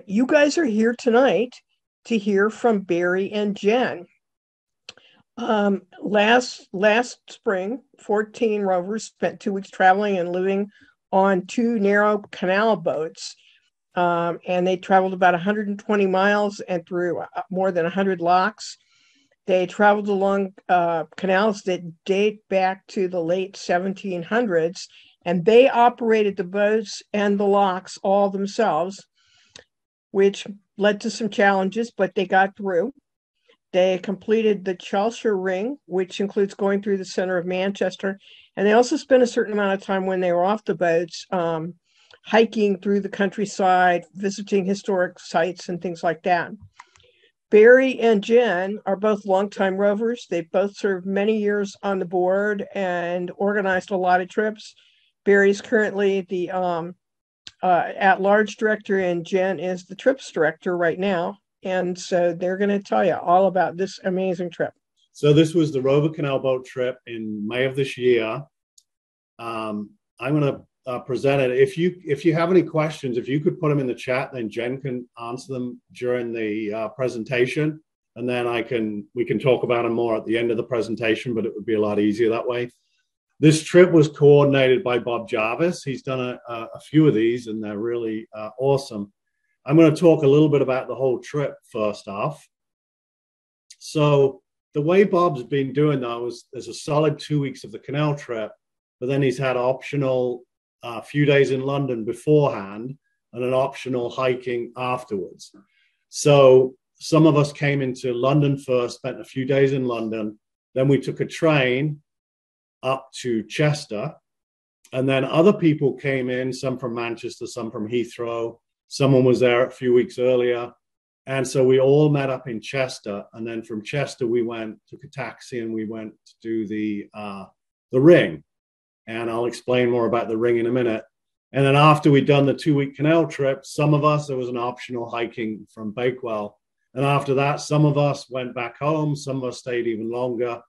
You guys are here tonight to hear from Barry and Jen. Last spring, 14 Rovers spent 2 weeks traveling and living on two narrow canal boats. And they traveled about 120 miles and through more than 100 locks. They traveled along canals that date back to the late 1700s, and they operated the boats and the locks all themselves, which led to some challenges, but they got through. They completed the Cheshire Ring, which includes going through the center of Manchester. And they also spent a certain amount of time when they were off the boats, hiking through the countryside, visiting historic sites and things like that. Barry and Jen are both longtime Rovers. They've both served many years on the board and organized a lot of trips. Barry's currently the at-large director, and Jen is the trips director right now. And so they're going to tell you all about this amazing trip. So this was the Rover Canal boat trip in May of this year. I'm going to present it. If you have any questions, if you could put them in the chat, then Jen can answer them during the presentation, and then we can talk about them more at the end of the presentation. But it would be a lot easier that way. This trip was coordinated by Bob Jarvis. He's done a few of these, and they're really awesome. I'm going to talk a little bit about the whole trip first off. So the way Bob's been doing though is there's a solid 2 weeks of the canal trip, but then he's had optional few days in London beforehand and an optional hiking afterwards. So some of us came into London first, spent a few days in London. Then we took a train up to Chester. And then other people came in, some from Manchester, some from Heathrow. Someone was there a few weeks earlier. And so we all met up in Chester. And then from Chester, we took a taxi and we went to do the ring. And I'll explain more about the ring in a minute. And then after we'd done the 2-week canal trip, some of us, there was an optional hiking from Bakewell. And after that, some of us went back home. Some of us stayed even longer.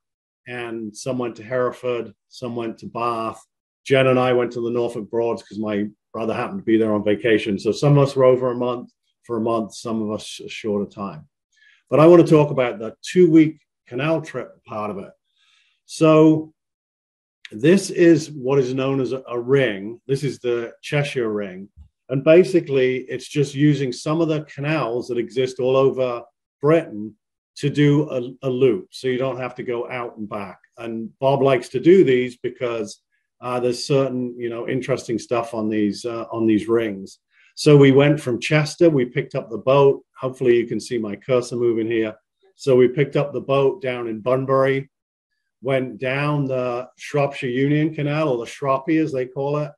And some went to Hereford. Some went to Bath. Jen and I went to the Norfolk Broads because my brother happened to be there on vacation. So some of us were over for a month, some of us a shorter time. But I want to talk about the 2-week canal trip part of it. So this is what is known as a ring. This is the Cheshire Ring. And basically, it's just using some of the canals that exist all over Britain to do a loop. So you don't have to go out and back. And Bob likes to do these because there's certain, interesting stuff on these rings. So we went from Chester, we picked up the boat. Hopefully you can see my cursor moving here. So we picked up the boat down in Bunbury, went down the Shropshire Union Canal, or the Shroppy as they call it,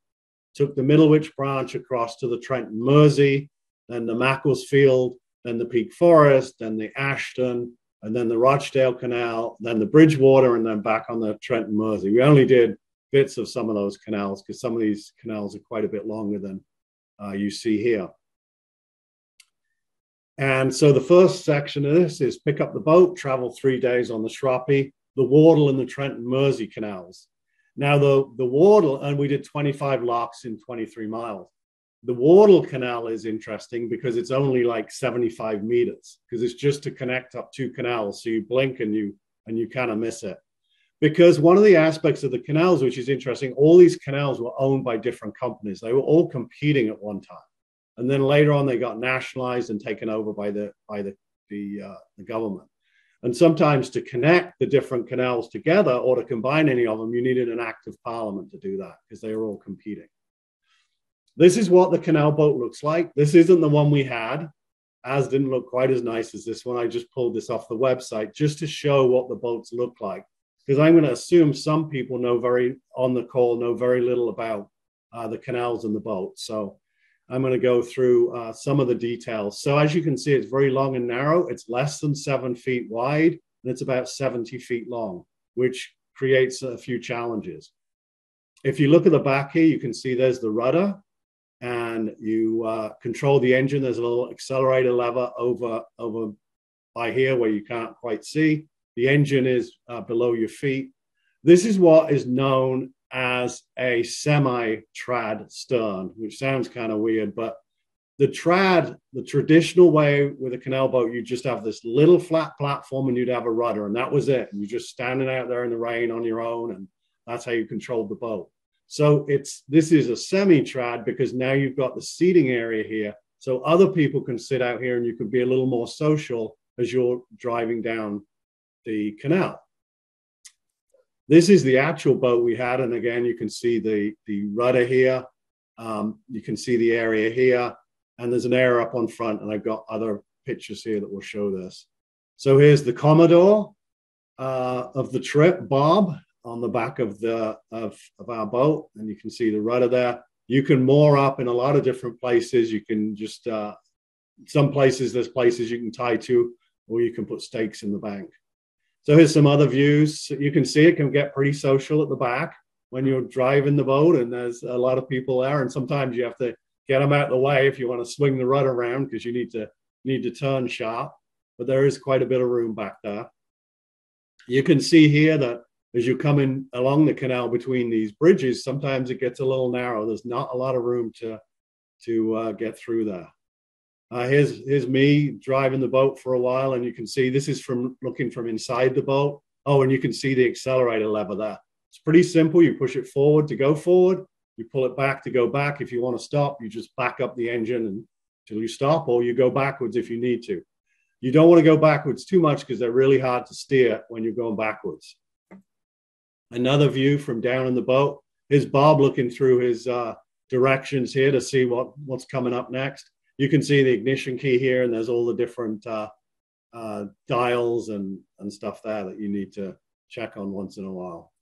took the Middlewich branch across to the Trent and Mersey, then the Macclesfield, then the Peak Forest, then the Ashton, and then the Rochdale Canal, then the Bridgewater, and then back on the Trent and Mersey. We only did bits of some of those canals because some of these canals are quite a bit longer than you see here. And so the first section of this is pick up the boat, travel 3 days on the Shroppy, the Wardle and the Trent and Mersey canals. Now the Wardle, and we did 25 locks in 23 miles. The Wardle Canal is interesting because it's only like 75 meters because it's just to connect up two canals. So you blink and you kind of miss it. Because one of the aspects of the canals, which is interesting, all these canals were owned by different companies. They were all competing at one time. And then later on, they got nationalized and taken over by the government. And sometimes to connect the different canals together or to combine any of them, you needed an act of parliament to do that because they were all competing. This is what the canal boat looks like. This isn't the one we had. Ours didn't look quite as nice as this one. I just pulled this off the website just to show what the boats look like. Because I'm going to assume some people know very little about the canals and the boats. So I'm going to go through some of the details. So as you can see, it's very long and narrow. It's less than 7 feet wide, and it's about 70 feet long, which creates a few challenges. If you look at the back here, you can see there's the rudder, and you control the engine. There's a little accelerator lever over by here where you can't quite see. The engine is below your feet. This is what is known as a semi-trad stern, which sounds kind of weird, but The trad, the traditional way with a canal boat, you just have this little flat platform and you'd have a rudder, and that was it. And you're just standing out there in the rain on your own, and that's how you controlled the boat. So this is a semi-trad because now you've got the seating area here, so other people can sit out here and you can be a little more social as you're driving down the canal. This is the actual boat we had, and again, you can see the rudder here. You can see the area here. And there's an area up on front, and I've got other pictures here that will show this. So here's the Commodore of the trip, Bob, on the back of our boat, and you can see the rudder there. You can moor up in a lot of different places. You can just some places there's places you can tie to, or you can put stakes in the bank. So here's some other views. You can see it can get pretty social at the back when you're driving the boat, and there's a lot of people there, and sometimes you have to get them out of the way if you want to swing the rudder around because you need to turn sharp. But there is quite a bit of room back there. You can see here that as you're coming along the canal between these bridges, sometimes it gets a little narrow. There's not a lot of room to get through there. Here's me driving the boat for a while, and you can see this is from looking from inside the boat. Oh, and you can see the accelerator lever there. It's pretty simple. You push it forward to go forward. You pull it back to go back. If you want to stop, you just back up the engine until you stop, or you go backwards if you need to. You don't want to go backwards too much because they're really hard to steer when you're going backwards. Another view from down in the boat. Here's Bob looking through his directions here to see what's coming up next. You can see the ignition key here, and there's all the different dials and stuff there that you need to check on once in a while.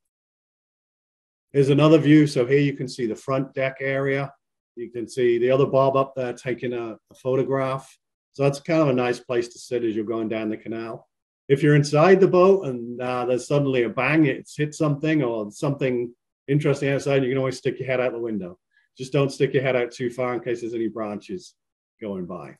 Here's another view. So here you can see the front deck area. You can see the other Bob up there taking a photograph. So that's kind of a nice place to sit as you're going down the canal. If you're inside the boat and there's suddenly a bang, it's hit something or something interesting outside, you can always stick your head out the window. Just don't stick your head out too far in case there's any branches going by.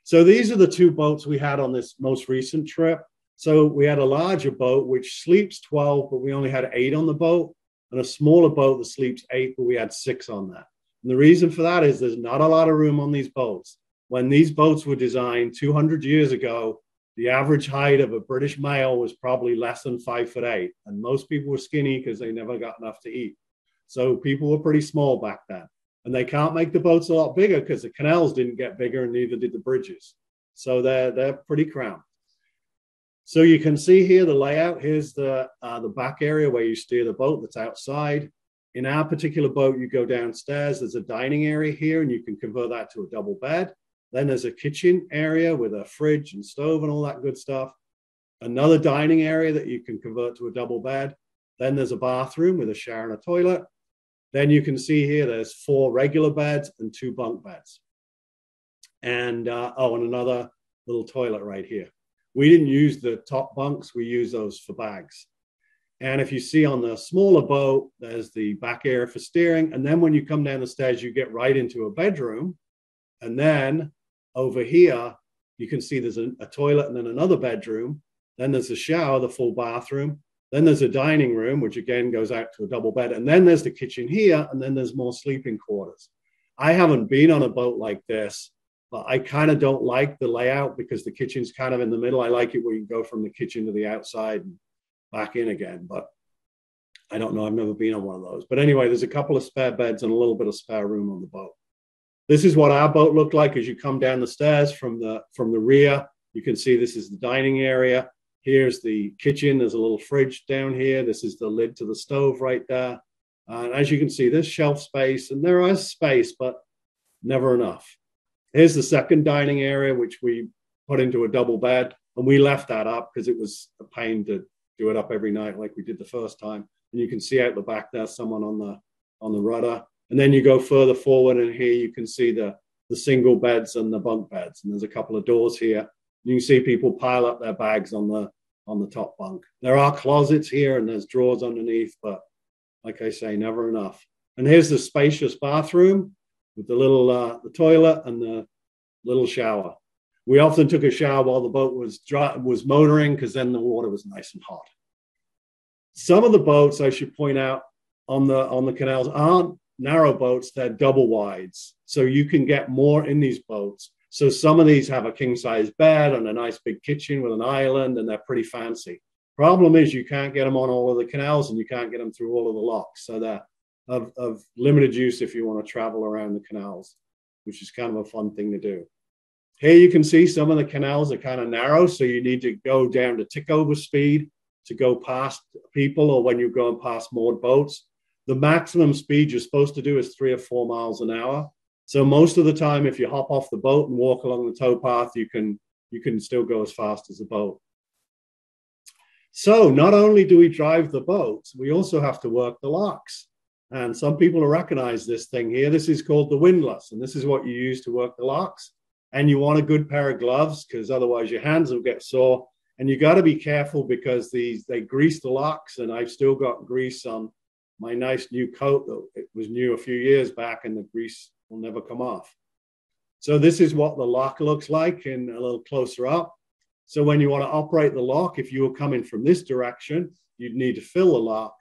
So these are the two boats we had on this most recent trip. So we had a larger boat, which sleeps 12, but we only had 8 on the boat, and a smaller boat that sleeps 8, but we had 6 on that. And the reason for that is there's not a lot of room on these boats. When these boats were designed 200 years ago, the average height of a British male was probably less than 5'8", and most people were skinny because they never got enough to eat. So people were pretty small back then. And they can't make the boats a lot bigger because the canals didn't get bigger, and neither did the bridges. So they're pretty cramped. So you can see here the layout. Here's the back area where you steer the boat that's outside. In our particular boat, you go downstairs. There's a dining area here, and you can convert that to a double bed. Then there's a kitchen area with a fridge and stove and all that good stuff. Another dining area that you can convert to a double bed. Then there's a bathroom with a shower and a toilet. Then you can see here there's 4 regular beds and 2 bunk beds. And and another little toilet right here. We didn't use the top bunks. We use those for bags. And if you see on the smaller boat, there's the back area for steering. And then when you come down the stairs, you get right into a bedroom. And then over here, you can see there's a toilet and then another bedroom. Then there's a shower, the full bathroom. Then there's a dining room, which again goes out to a double bed. And then there's the kitchen here. And then there's more sleeping quarters. I haven't been on a boat like this, but I kind of don't like the layout because the kitchen's kind of in the middle. I like it where you can go from the kitchen to the outside and back in again. But I don't know. I've never been on one of those. But anyway, there's a couple of spare beds and a little bit of spare room on the boat. This is what our boat looked like as you come down the stairs from the rear. You can see this is the dining area. Here's the kitchen. There's a little fridge down here. This is the lid to the stove right there. And as you can see, there's shelf space, and there is space, but never enough. Here's the second dining area, which we put into a double bed, and we left that up because it was a pain to do it up every night like we did the first time. And you can see out the back there someone on the rudder. And then you go further forward, and here you can see the single beds and the bunk beds. And there's a couple of doors here. You can see people pile up their bags on the top bunk. There are closets here, and there's drawers underneath, but like I say, never enough. And here's the spacious bathroom with the little the toilet and the little shower. We often took a shower while the boat was motoring because then the water was nice and hot. Some of the boats, I should point out, on the canals aren't narrow boats, they're double wides. So you can get more in these boats. So some of these have a king size bed and a nice big kitchen with an island, and they're pretty fancy. Problem is you can't get them on all of the canals, and you can't get them through all of the locks. So they're of limited use if you want to travel around the canals, which is kind of a fun thing to do. Here you can see some of the canals are kind of narrow, so you need to go down to tick over speed to go past people, or when you're going past moored boats. The maximum speed you're supposed to do is 3 or 4 miles an hour. So most of the time, if you hop off the boat and walk along the towpath, you can still go as fast as the boat. So not only do we drive the boats, we also have to work the locks. And some people will recognize this thing here. This is called the windlass, and this is what you use to work the locks. And you want a good pair of gloves, because otherwise your hands will get sore. And you got to be careful, because they grease the locks, and I've still got grease on my nice new coat that it was new a few years back, and the grease will never come off. So this is what the lock looks like in a little closer up. So when you want to operate the lock, if you were coming from this direction, you'd need to fill the lock.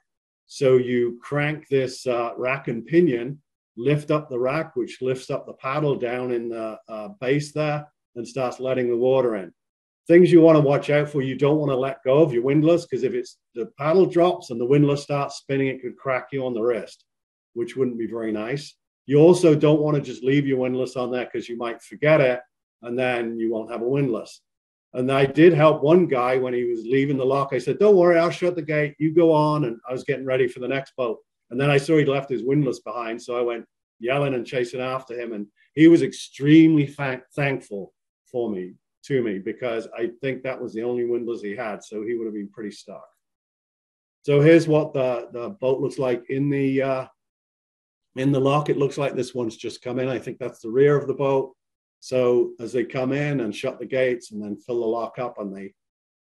So you crank this rack and pinion, lift up the rack, which lifts up the paddle down in the base there and starts letting the water in. Things you want to watch out for: you don't want to let go of your windlass, because if the paddle drops and the windlass starts spinning, it could crack you on the wrist, which wouldn't be very nice. You also don't want to just leave your windlass on there, because you might forget it and then you won't have a windlass. And I did help one guy when he was leaving the lock. I said, "Don't worry, I'll shut the gate. You go on." And I was getting ready for the next boat. And then I saw he'd left his windlass behind. So I went yelling and chasing after him. And he was extremely thankful to me, because I think that was the only windlass he had. So he would have been pretty stuck. So here's what the boat looks like in the lock. It looks like this one's just come in. I think that's the rear of the boat. So as they come in and shut the gates and then fill the lock up and they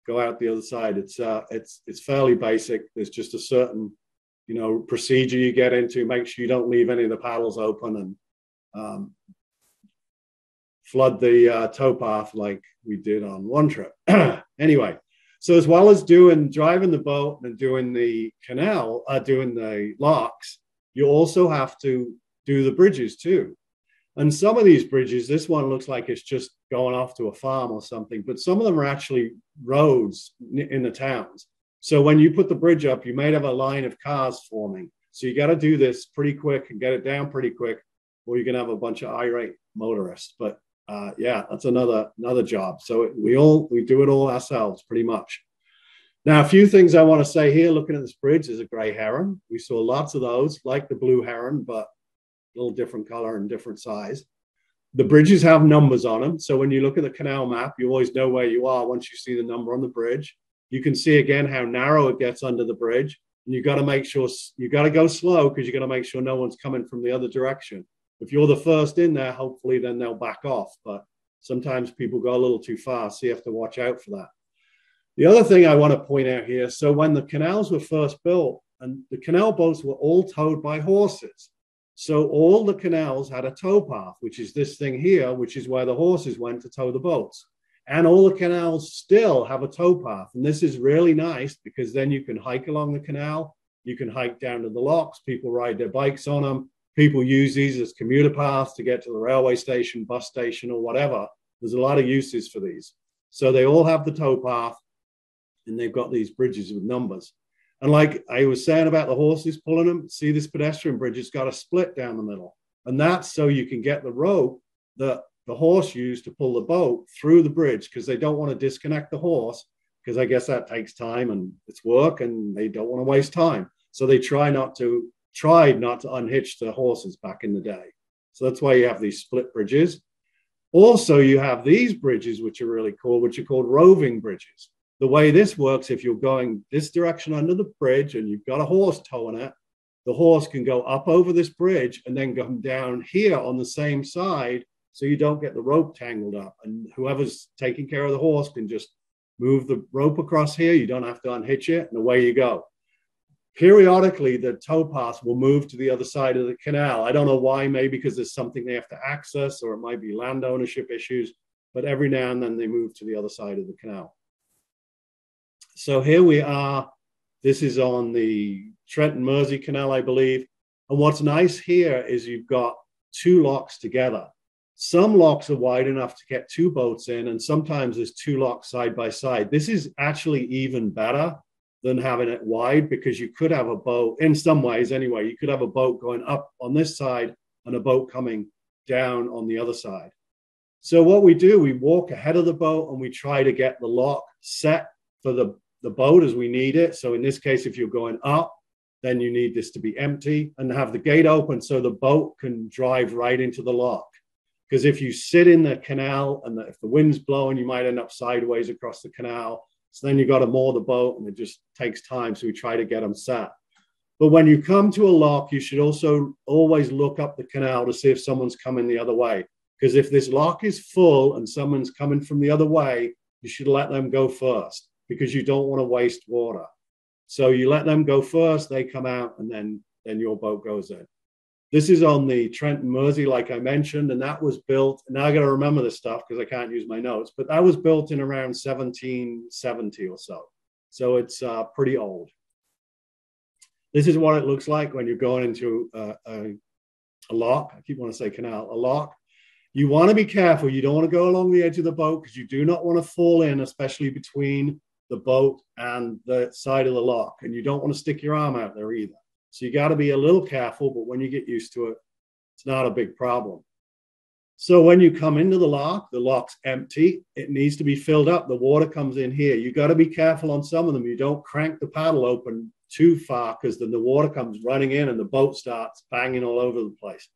go out the other side, it's fairly basic. There's just a certain procedure you get into. Make sure you don't leave any of the paddles open, and flood the towpath like we did on one trip. Anyway, so as well as driving the boat and doing the canal, doing the locks, you also have to do the bridges too. And some of these bridges, this one looks like it's just going off to a farm or something, but some of them are actually roads in the towns. So when you put the bridge up, you might have a line of cars forming. So you got to do this pretty quick and get it down pretty quick, or you're going to have a bunch of irate motorists. But yeah, that's another job. So we do it all ourselves pretty much. Now, a few things I want to say here, looking at this bridge, is a gray heron. We saw lots of those, like the blue heron, but a little different color and different size. The bridges have numbers on them. So when you look at the canal map, you always know where you are once you see the number on the bridge. You can see again how narrow it gets under the bridge. And you got to make sure, you got to go slow, because you got to make sure no one's coming from the other direction. If you're the first in there, hopefully then they'll back off. But sometimes people go a little too fast, so you have to watch out for that. The other thing I want to point out here, so when the canals were first built, and the canal boats were all towed by horses. So all the canals had a towpath, which is this thing here, which is where the horses went to tow the boats. And all the canals still have a towpath. And this is really nice, because then you can hike along the canal. You can hike down to the locks. People ride their bikes on them. People use these as commuter paths to get to the railway station, bus station, or whatever. There's a lot of uses for these. So they all have the towpath, and they've got these bridges with numbers. And like I was saying about the horses pulling them, see this pedestrian bridge, it's got a split down the middle. And that's so you can get the rope that the horse used to pull the boat through the bridge, because they don't want to disconnect the horse, because I guess that takes time and it's work, and they don't want to waste time. So they tried not to unhitch the horses back in the day. So that's why you have these split bridges. Also, you have these bridges, which are really cool, which are called roving bridges. The way this works, if you're going this direction under the bridge and you've got a horse towing it, the horse can go up over this bridge and then come down here on the same side, so you don't get the rope tangled up. And whoever's taking care of the horse can just move the rope across here. You don't have to unhitch it, and away you go. Periodically, the towpath will move to the other side of the canal. I don't know why, maybe because there's something they have to access, or it might be land ownership issues, but every now and then they move to the other side of the canal. So here we are. This is on the Trent and Mersey Canal, I believe. And what's nice here is you've got two locks together. Some locks are wide enough to get two boats in, and sometimes there's two locks side by side. This is actually even better than having it wide, because you could have a boat, in some ways anyway, you could have a boat going up on this side and a boat coming down on the other side. So what we do, we walk ahead of the boat and we try to get the lock set for the boat as we need it. So in this case, if you're going up, then you need this to be empty and have the gate open so the boat can drive right into the lock. Because if you sit in the canal and if the wind's blowing, you might end up sideways across the canal. So then you've got to moor the boat, and it just takes time. So we try to get them set. But when you come to a lock, you should also always look up the canal to see if someone's coming the other way. Because if this lock is full and someone's coming from the other way, you should let them go first, because you don't want to waste water. So you let them go first, they come out, and then your boat goes in. This is on the Trent and Mersey, like I mentioned, and that was built, now I got to remember this stuff because I can't use my notes, but that was built in around 1770 or so. So it's pretty old. This is what it looks like when you're going into a lock. I keep wanting to say canal, a lock. You want to be careful. You don't want to go along the edge of the boat, because you do not want to fall in, especially between the boat and the side of the lock. And you don't want to stick your arm out there either. So you got to be a little careful, but when you get used to it, it's not a big problem. So when you come into the lock's empty. It needs to be filled up. The water comes in here. You got to be careful on some of them. You don't crank the paddle open too far, because then the water comes running in and the boat starts banging all over the place.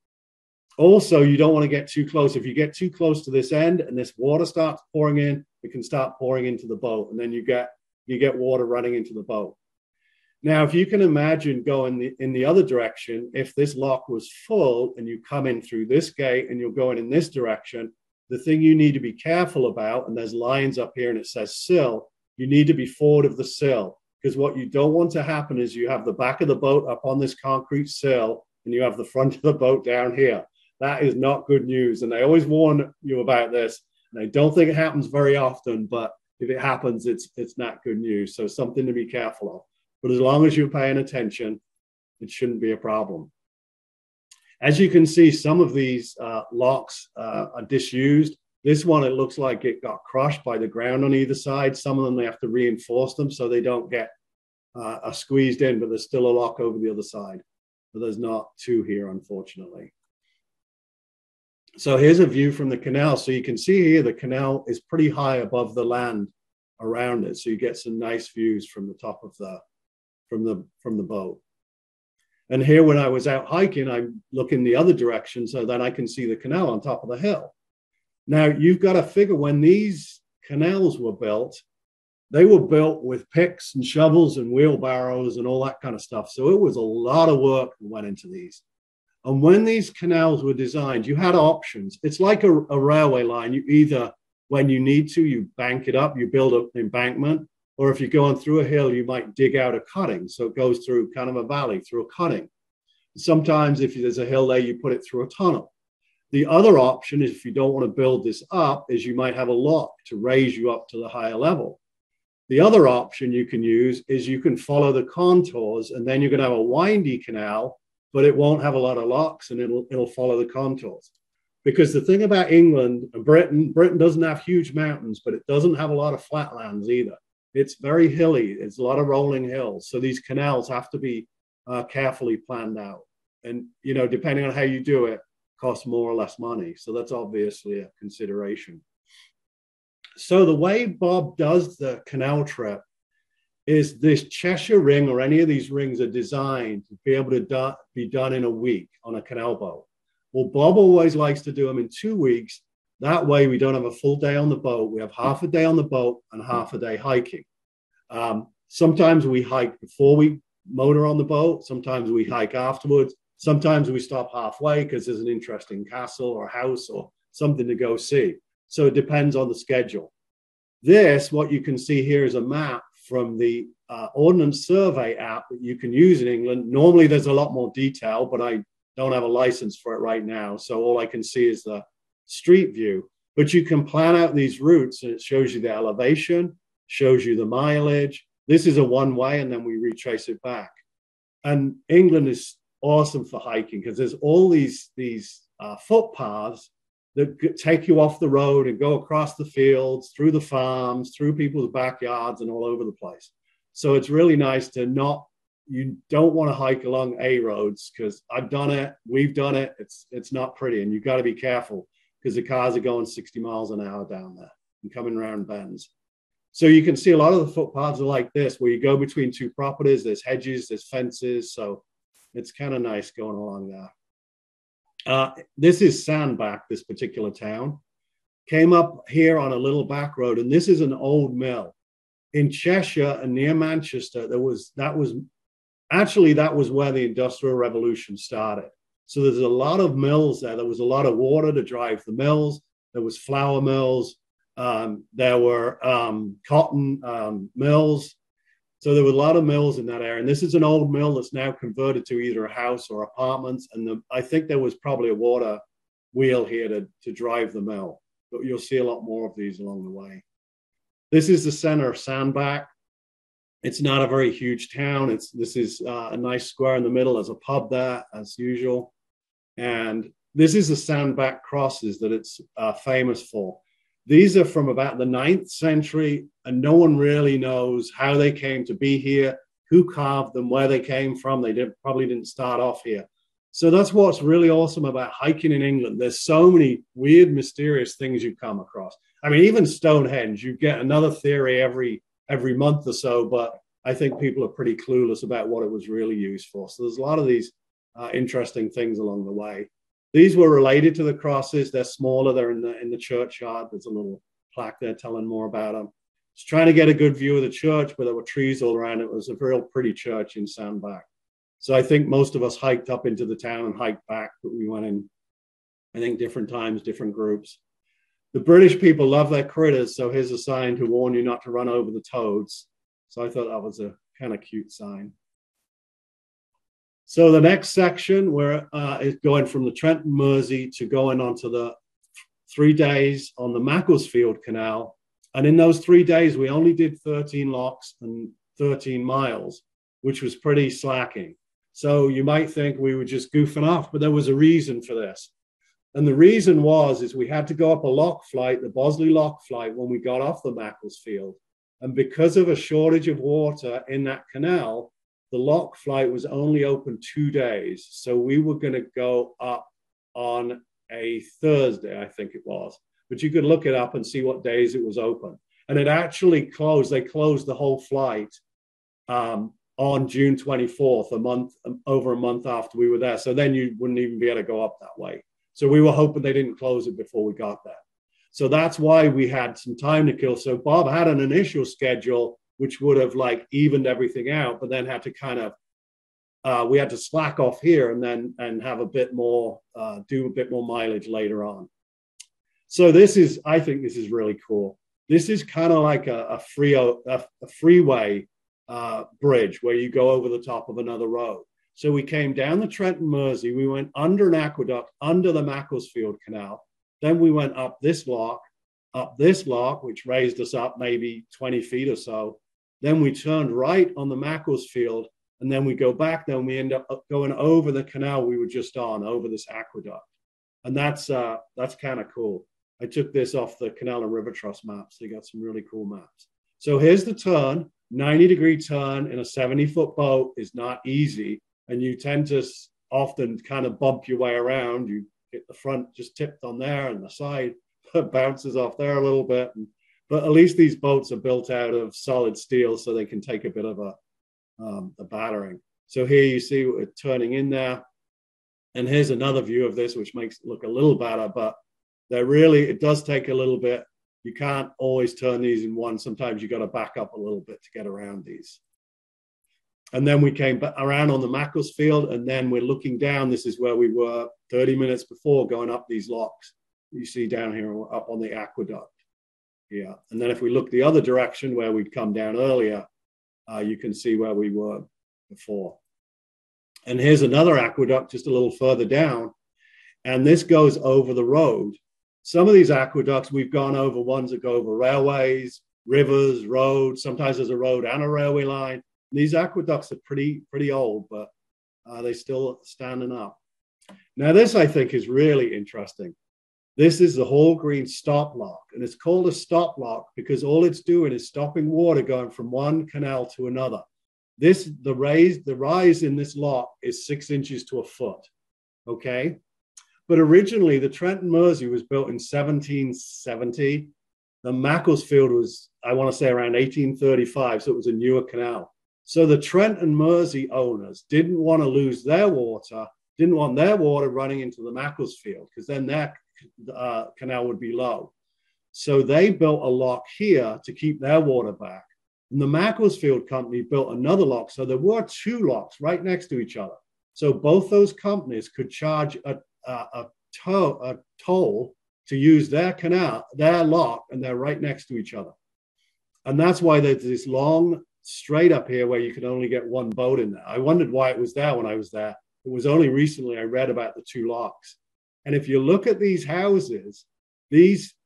Also, you don't want to get too close. If you get too close to this end and this water starts pouring in, it can start pouring into the boat, and then you get water running into the boat. Now, if you can imagine going in the other direction, if this lock was full and you come in through this gate and you're going in this direction, the thing you need to be careful about, and there's lines up here and it says sill, you need to be forward of the sill, because what you don't want to happen is you have the back of the boat up on this concrete sill and you have the front of the boat down here. That is not good news. And I always warn you about this. And I don't think it happens very often, but if it happens, it's not good news. So something to be careful of. But as long as you're paying attention, it shouldn't be a problem. As you can see, some of these locks are disused. This one, it looks like it got crushed by the ground on either side. Some of them, they have to reinforce them so they don't get squeezed in, but there's still a lock over the other side. But there's not two here, unfortunately. So here's a view from the canal. So you can see here, the canal is pretty high above the land around it. So you get some nice views from the top of from the boat. And here, when I was out hiking, I'm looking the other direction so that I can see the canal on top of the hill. Now, you've got to figure, when these canals were built, they were built with picks and shovels and wheelbarrows and all that kind of stuff. So it was a lot of work that went into these. And when these canals were designed, you had options. It's like a railway line. You either, when you need to, you bank it up, you build an embankment, or if you're going through a hill, you might dig out a cutting. So it goes through kind of a valley, through a cutting. Sometimes if there's a hill there, you put it through a tunnel. The other option, if you don't want to build this up, is you might have a lock to raise you up to the higher level. The other option you can use is you can follow the contours, and then you're going to have a windy canal, but it won't have a lot of locks, and it'll follow the contours. Because the thing about England and Britain doesn't have huge mountains, but it doesn't have a lot of flatlands either. It's very hilly. It's a lot of rolling hills. So these canals have to be carefully planned out. And, you know, depending on how you do it, costs more or less money. So that's obviously a consideration. So the way Bob does the canal trip is this Cheshire Ring, or any of these rings, are designed to be able to be done in a week on a canal boat. Well, Bob always likes to do them in 2 weeks. That way we don't have a full day on the boat. We have half a day on the boat and half a day hiking. Sometimes we hike before we motor on the boat. Sometimes we hike afterwards. Sometimes we stop halfway because there's an interesting castle or house or something to go see. So it depends on the schedule. What you can see here is a map from the Ordnance Survey app that you can use in England. Normally there's a lot more detail, but I don't have a license for it right now. So all I can see is the street view. But you can plan out these routes, and it shows you the elevation, shows you the mileage. This is a one-way, and then we retrace it back. And England is awesome for hiking because there's all these footpaths that take you off the road and go across the fields, through the farms, through people's backyards, and all over the place. So it's really nice to not. You don't want to hike along A roads because I've done it. We've done it. It's not pretty, and you've got to be careful because the cars are going 60 miles an hour down there and coming around bends. So you can see a lot of the footpaths are like this, where you go between two properties. There's hedges, there's fences, so it's kind of nice going along there. This is Sandbach, this particular town. Came up here on a little back road, and this is an old mill in Cheshire and near Manchester. That was where the Industrial Revolution started. So there's a lot of mills there. There was a lot of water to drive the mills. There was flour mills. There were cotton mills. So there were a lot of mills in that area. And this is an old mill that's now converted to either a house or apartments. And I think there was probably a water wheel here to drive the mill. But you'll see a lot more of these along the way. This is the center of Sandbach. It's not a very huge town. This is a nice square in the middle. There's a pub there, as usual. And this is the Sandbach crosses that it's famous for. These are from about the 9th century, and no one really knows how they came to be here, who carved them, where they came from. They probably didn't start off here. So that's what's really awesome about hiking in England. There's so many weird, mysterious things you come across. I mean, even Stonehenge, you get another theory every month or so, but I think people are pretty clueless about what it was really used for. So there's a lot of these interesting things along the way. These were related to the crosses. They're smaller. They're in the churchyard. There's a little plaque there telling more about them. Just trying to get a good view of the church, but there were trees all around. It was a real pretty church in Sandbach. So I think most of us hiked up into the town and hiked back, but we went in, I think, different times, different groups. The British people love their critters, so here's a sign to warn you not to run over the toads. So I thought that was a kind of cute sign. So the next section where is going from the Trent and Mersey to going onto the 3 days on the Macclesfield Canal. And in those 3 days, we only did 13 locks and 13 miles, which was pretty slacking. So you might think we were just goofing off, but there was a reason for this. And the reason is we had to go up a lock flight, the Bosley lock flight, when we got off the Macclesfield. And because of a shortage of water in that canal, the lock flight was only open 2 days. So we were going to go up on a Thursday, I think it was. But you could look it up and see what days it was open. And it actually closed. They closed the whole flight on June 24th, over a month after we were there. So then you wouldn't even be able to go up that way. So we were hoping they didn't close it before we got there. So that's why we had some time to kill. So Bob had an initial schedule which would have like evened everything out, but then had to kind of, we had to slack off here and have a bit more, do a bit more mileage later on. So I think this is really cool. This is kind of like a freeway bridge where you go over the top of another road. So we came down the Trent and Mersey. We went under an aqueduct, under the Macclesfield Canal. Then we went up this lock, which raised us up maybe 20 feet or so. Then we turned right on the Macclesfield, and then we go back. Then we end up going over the canal we were just on, over this aqueduct. And that's kind of cool. I took this off the Canal and River Trust maps. They got some really cool maps. So here's the turn. 90-degree turn in a 70-foot boat is not easy. And you tend to often kind of bump your way around. You get the front just tipped on there and the side bounces off there a little bit. But at least these boats are built out of solid steel so they can take a bit of a battering. So here you see it turning in there. And here's another view of this, which makes it look a little better, but it does take a little bit. You can't always turn these in one. Sometimes you got to back up a little bit to get around these. And then we came back around on the Macclesfield, and then we're looking down. This is where we were 30 minutes before, going up these locks. You see down here up on the aqueduct. Yeah. And then if we look the other direction where we'd come down earlier, you can see where we were before. And here's another aqueduct just a little further down. And this goes over the road. Some of these aqueducts we've gone over, ones that go over railways, rivers, roads. Sometimes there's a road and a railway line. These aqueducts are pretty old, but They're still standing up. Now, this I think is really interesting. This is the whole green stop lock, and it's called a stop lock because all it's doing is stopping water going from one canal to another. The rise in this lock is 6 inches to a foot. Okay. But originally, the Trent and Mersey was built in 1770. The Macclesfield was, I want to say, around 1835. So it was a newer canal. So the Trent and Mersey owners didn't want to lose their water, didn't want their water running into the Macclesfield because then their canal would be low. So they built a lock here to keep their water back. And the Macclesfield company built another lock. So there were two locks right next to each other. So both those companies could charge a toll to use their canal, their lock, and they're right next to each other. And that's why there's this long straight up here where you can only get one boat in there. I wondered why it was there when I was there. It was only recently I read about the two locks. And if you look at these houses,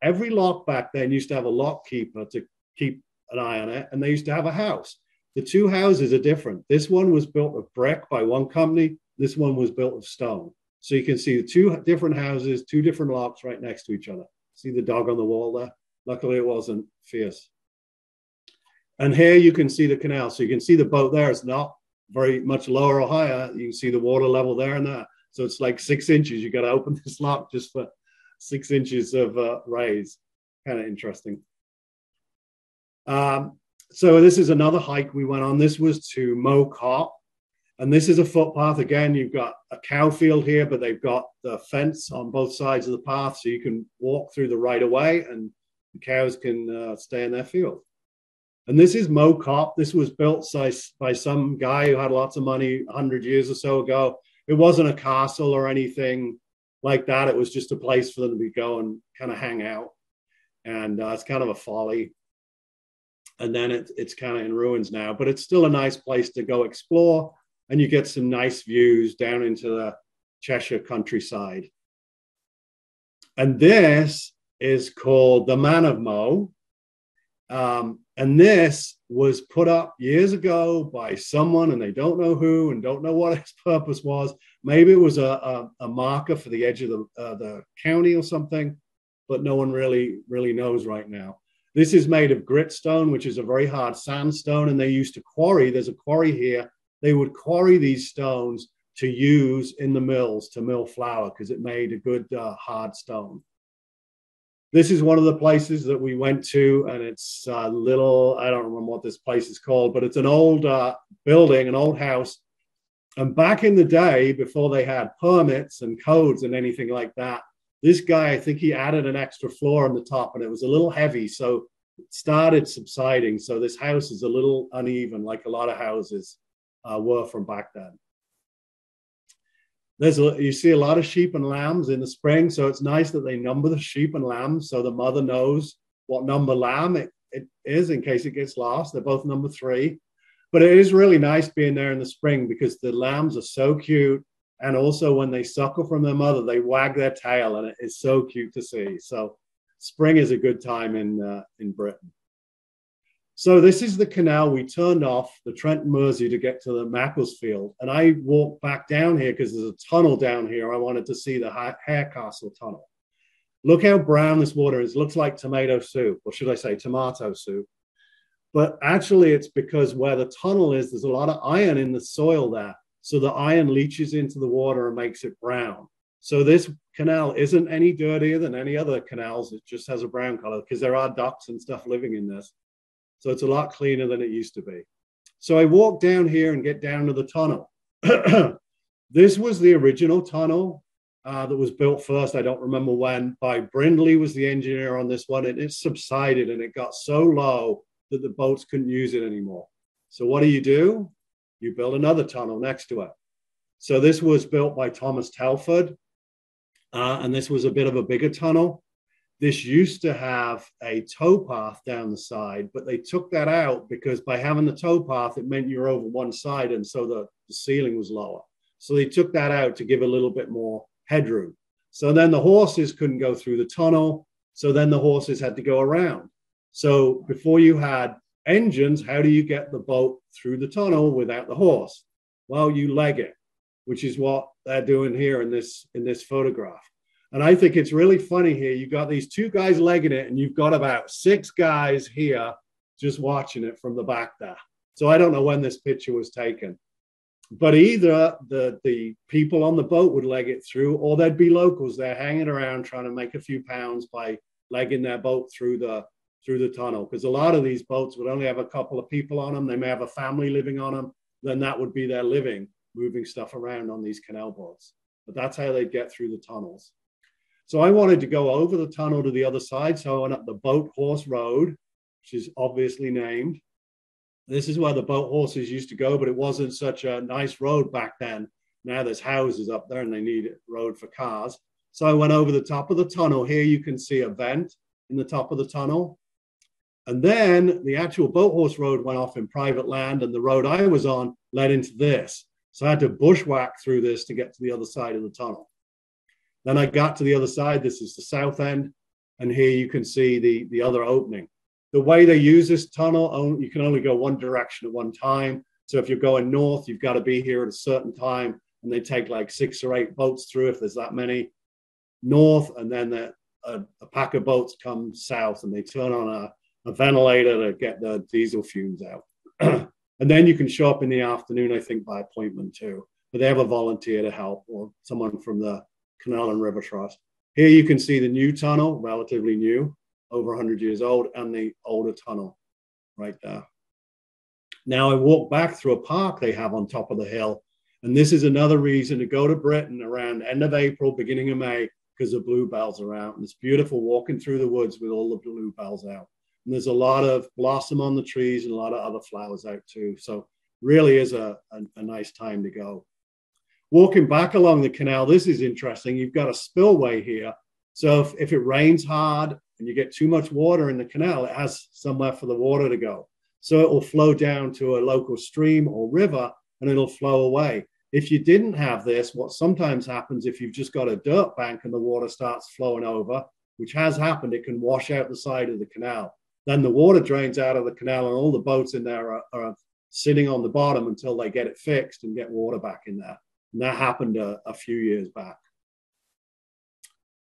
every lock back then used to have a lock keeper to keep an eye on it, and they used to have a house. The two houses are different. This one was built of brick by one company. This one was built of stone. So you can see the two different houses, two different locks right next to each other. See the dog on the wall there? Luckily, it wasn't fierce. And here you can see the canal. So you can see the boat there. It's not very much lower or higher. You can see the water level there and there. So it's like 6 inches. You got to open this lock just for 6 inches of raise. Kind of interesting. So this is another hike we went on. This was to Mow Cop. And this is a footpath. Again, you've got a cow field here, but they've got the fence on both sides of the path. So you can walk through the right of way and the cows can stay in their field. And this is Mow Cop. This was built by some guy who had lots of money 100 years or so ago. It wasn't a castle or anything like that. It was just a place for them to go and kind of hang out. And it's kind of a folly. And then it's kind of in ruins now, but it's still a nice place to go explore. And you get some nice views down into the Cheshire countryside. And this is called the Man of Mow. And this was put up years ago by someone, and they don't know who and don't know what its purpose was. Maybe it was a marker for the edge of the county or something, but no one really knows right now. This is made of gritstone, which is a very hard sandstone, and they used to quarry. There's a quarry here. They would quarry these stones to use in the mills to mill flour because it made a good hard stone. This is one of the places that we went to, and it's a little, I don't remember what this place is called, but it's an old building, an old house. And back in the day, before they had permits and codes and anything like that, this guy, I think he added an extra floor on the top, and it was a little heavy, so it started subsiding. So this house is a little uneven, like a lot of houses were from back then. You see a lot of sheep and lambs in the spring, so it's nice that they number the sheep and lambs so the mother knows what number lamb it is in case it gets lost. They're both number 3. But it is really nice being there in the spring because the lambs are so cute. And also when they suckle from their mother, they wag their tail, and it is so cute to see. So spring is a good time in Britain. So this is the canal. We turned off the Trent and Mersey to get to the Macclesfield. And I walked back down here because there's a tunnel down here. I wanted to see the Harecastle tunnel. Look how brown this water is. It looks like tomato soup, or should I say tomato soup. But actually it's because where the tunnel is, there's a lot of iron in the soil there. So the iron leaches into the water and makes it brown. So this canal isn't any dirtier than any other canals. It just has a brown color because there are ducks and stuff living in this. So it's a lot cleaner than it used to be. So I walk down here and get down to the tunnel. This was the original tunnel that was built first. I don't remember when. By Brindley was the engineer on this one. And it subsided and it got so low that the boats couldn't use it anymore. So what do? You build another tunnel next to it. So this was built by Thomas Telford. And this was a bit of a bigger tunnel. This used to have a towpath down the side, but they took that out because by having the towpath, it meant you're over one side, and so the ceiling was lower. So they took that out to give a little bit more headroom. So then the horses couldn't go through the tunnel, so then the horses had to go around. So before you had engines, how do you get the boat through the tunnel without the horse? Well, you leg it. which is what they're doing here in this photograph. And I think it's really funny here. You've got these two guys legging it, and you've got about 6 guys here just watching it from the back there. So I don't know when this picture was taken, but either the people on the boat would leg it through, or there'd be locals there hanging around trying to make a few pounds by legging their boat through the tunnel. Because a lot of these boats would only have a couple of people on them. They may have a family living on them. Then that would be their living, moving stuff around on these canal boats. But that's how they'd get through the tunnels. So I wanted to go over the tunnel to the other side. So I went up the Boat Horse Road, which is obviously named. This is where the boat horses used to go, but it wasn't such a nice road back then. Now there's houses up there and they need a road for cars. So I went over the top of the tunnel. Here you can see a vent in the top of the tunnel. And then the actual Boat Horse Road went off in private land, and the road I was on led into this. So I had to bushwhack through this to get to the other side of the tunnel. Then I got to the other side. This is the south end. And here you can see the other opening. The way they use this tunnel, you can only go one direction at one time. So if you're going north, you've got to be here at a certain time. And they take like 6 or 8 boats through, if there's that many, north. And then a pack of boats come south, and they turn on a ventilator to get the diesel fumes out. And then you can show up in the afternoon, I think, by appointment too. But they have a volunteer to help, or someone from the Canal and River Trust. Here you can see the new tunnel, relatively new, over 100 years old, and the older tunnel right there. Now I walk back through a park they have on top of the hill. And this is another reason to go to Britain around end of April, beginning of May, because the bluebells are out. And it's beautiful walking through the woods with all the bluebells out. And there's a lot of blossom on the trees and a lot of other flowers out too. So really is a nice time to go. Walking back along the canal, this is interesting. You've got a spillway here. So if it rains hard and you get too much water in the canal, it has somewhere for the water to go. So it will flow down to a local stream or river, and it'll flow away. If you didn't have this, what sometimes happens if you've just got a dirt bank and the water starts flowing over, which has happened, it can wash out the side of the canal. Then the water drains out of the canal, and all the boats in there are sitting on the bottom until they get it fixed and get water back in there. And that happened a few years back.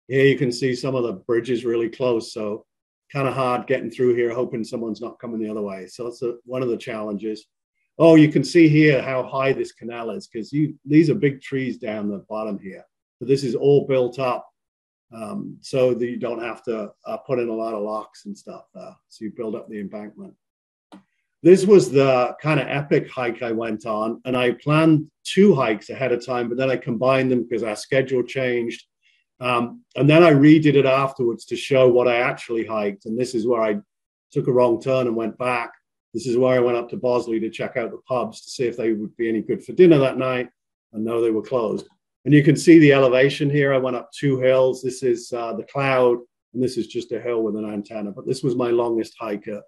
Here you can see some of the bridges really close, so kind of hard getting through here, hoping someone's not coming the other way. So that's one of the challenges. Oh, you can see here how high this canal is, because these are big trees down the bottom here. But this is all built up so that you don't have to put in a lot of locks and stuff there. So you build up the embankment. This was the kind of epic hike I went on, and I planned 2 hikes ahead of time, but then I combined them because our schedule changed. And then I redid it afterwards to show what I actually hiked. And this is where I took a wrong turn and went back. This is where I went up to Bosley to check out the pubs to see if they would be any good for dinner that night. And no, they were closed. And you can see the elevation here. I went up 2 hills. This is the Cloud, and this is just a hill with an antenna. But this was my longest hike at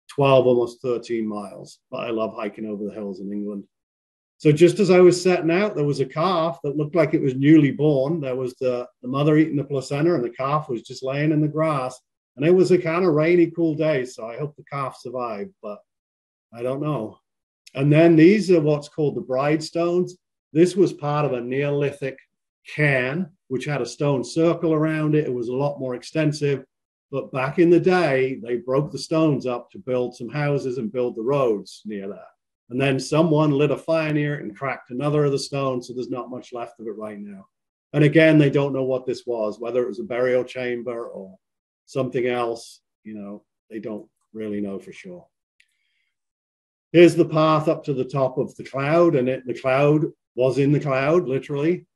12, almost 13 miles. But I love hiking over the hills in England. So just as I was setting out, there was a calf that looked like it was newly born. There was the mother eating the placenta, and the calf was just laying in the grass. And it was a kind of rainy, cool day, so I hope the calf survived, but I don't know. And then these are what's called the bride stones. This was part of a Neolithic cairn, which had a stone circle around it. It was a lot more extensive. But back in the day, they broke the stones up to build some houses and build the roads near that. And then someone lit a fire near it and cracked another of the stones, so there's not much left of it right now. And again, they don't know what this was, whether it was a burial chamber or something else. You know, they don't really know for sure. Here's the path up to the top of the Cloud, and the Cloud was in the cloud, literally.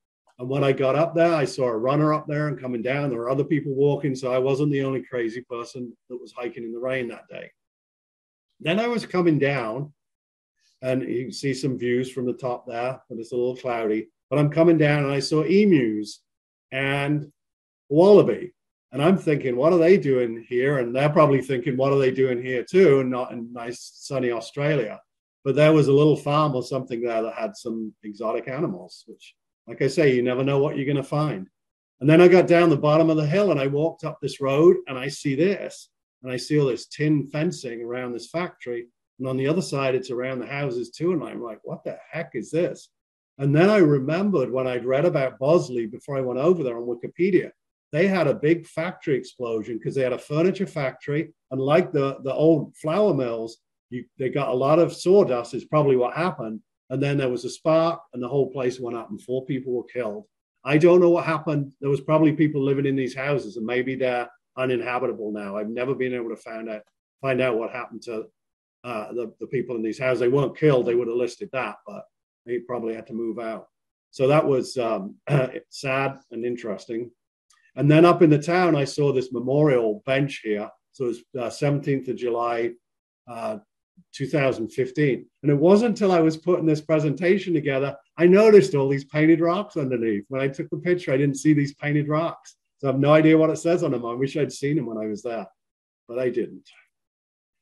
And when I got up there, I saw a runner up there and coming down. There were other people walking, so I wasn't the only crazy person that was hiking in the rain that day. Then I was coming down, and you can see some views from the top there, but it's a little cloudy. But I'm coming down, and I saw emus and wallaby. And I'm thinking, what are they doing here? And they're probably thinking, what are they doing here too? And not in nice sunny Australia. But there was a little farm or something there that had some exotic animals, which, like I say, you never know what you're going to find. And then I got down the bottom of the hill and I walked up this road and I see this. And I see all this tin fencing around this factory. And on the other side, it's around the houses too. And I'm like, what the heck is this? And then I remembered when I'd read about Bosley before I went over there on Wikipedia, they had a big factory explosion because they had a furniture factory. And like the old flour mills, they got a lot of sawdust is probably what happened. And then there was a spark and the whole place went up and 4 people were killed. I don't know what happened. There was probably people living in these houses and maybe they're uninhabitable now. I've never been able to find out what happened to the people in these houses. They weren't killed. They would have listed that, but they probably had to move out. So that was sad and interesting. And then up in the town, I saw this memorial bench here. So it was 17th of July, 2015. And it wasn't until I was putting this presentation together, I noticed all these painted rocks underneath. When I took the picture, I didn't see these painted rocks. So I have no idea what it says on them. I wish I'd seen them when I was there, but I didn't.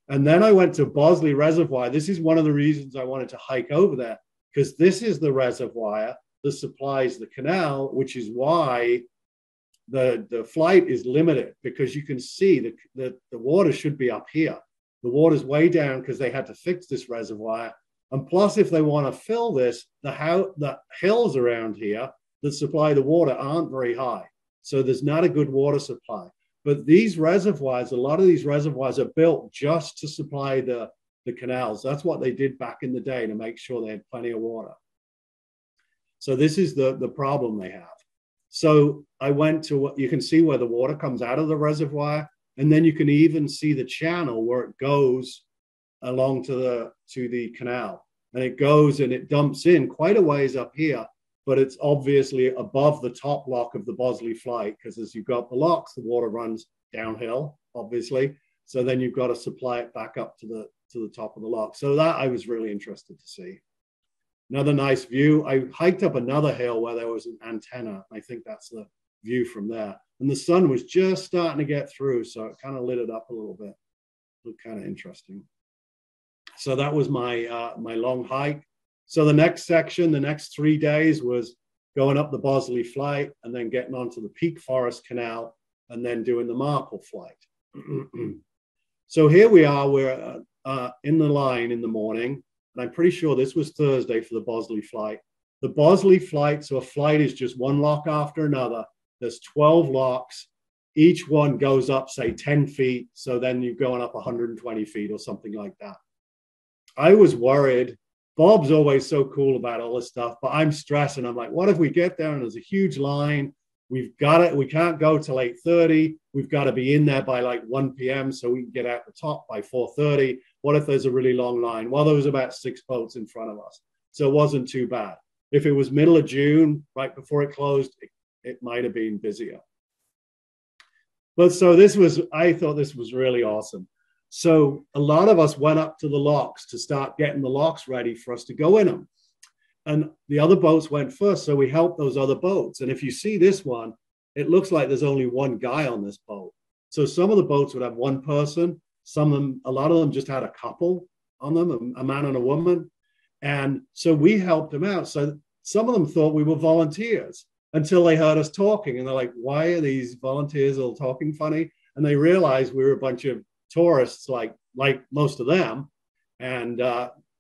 And then I went to Bosley Reservoir. This is one of the reasons I wanted to hike over there, because this is the reservoir that supplies the canal, which is why the flight is limited, because you can see the water should be up here. The water's way down because they had to fix this reservoir. And plus, if they want to fill this, the hills around here that supply the water aren't very high. So there's not a good water supply. But these reservoirs, a lot of these reservoirs are built just to supply the canals. That's what they did back in the day to make sure they had plenty of water. So this is the problem they have. So I went to what you can see where the water comes out of the reservoir, and then you can even see the channel where it goes along to the canal. And it goes and it dumps in quite a ways up here, but it's obviously above the top lock of the Bosley flight, because as you've got the locks, the water runs downhill, obviously. So then you've got to supply it back up to the top of the lock. So that I was really interested to see. Another nice view. I hiked up another hill where there was an antenna. I think that's the view from there. And the sun was just starting to get through, so it kind of lit it up a little bit. Looked kind of interesting. So that was my my long hike. So the next section, the next 3 days, was going up the Bosley flight and then getting onto the Peak Forest Canal and then doing the Marple flight. So here we are. We're in the line in the morning. And I'm pretty sure this was Thursday for the Bosley flight. The Bosley flight, so a flight is just one lock after another. There's 12 locks. Each one goes up, say, 10 feet. So then you're going up 120 feet or something like that. I was worried. Bob's always so cool about all this stuff, but I'm stressing. I'm like, what if we get there and there's a huge line? We've got it. We can't go till 8:30. We've got to be in there by like 1 p.m. so we can get out the top by 4:30. What if there's a really long line? Well, there was about 6 boats in front of us, so it wasn't too bad. If it was middle of June, right before it closed, it might have been busier. But so I thought this was really awesome. So a lot of us went up to the locks to start getting the locks ready for us to go in them. And the other boats went first, so we helped those other boats. And if you see this one, it looks like there's only one guy on this boat. So some of the boats would have one person. Some of them, a lot of them just had a couple on them, a man and a woman. And so we helped them out. So some of them thought we were volunteers until they heard us talking. And they're like, why are these volunteers all talking funny? And they realized we were a bunch of tourists, like most of them. And,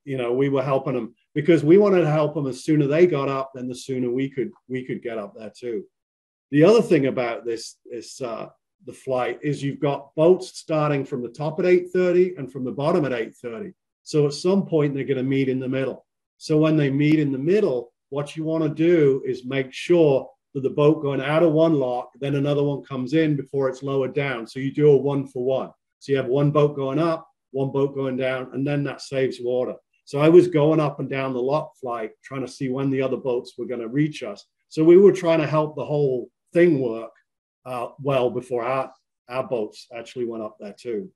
we were helping them because we wanted to help them. As soon as they got up, then the sooner we could get up there too. The other thing about this the flight is you've got boats starting from the top at 8:30 and from the bottom at 8:30. So at some point they're going to meet in the middle. So when they meet in the middle, what you want to do is make sure that the boat going out of one lock, then another one comes in before it's lowered down. So you do a 1-for-1. So you have one boat going up, one boat going down, and then that saves water. So I was going up and down the lock flight, trying to see when the other boats were going to reach us. So we were trying to help the whole thing work well before our boats actually went up there too.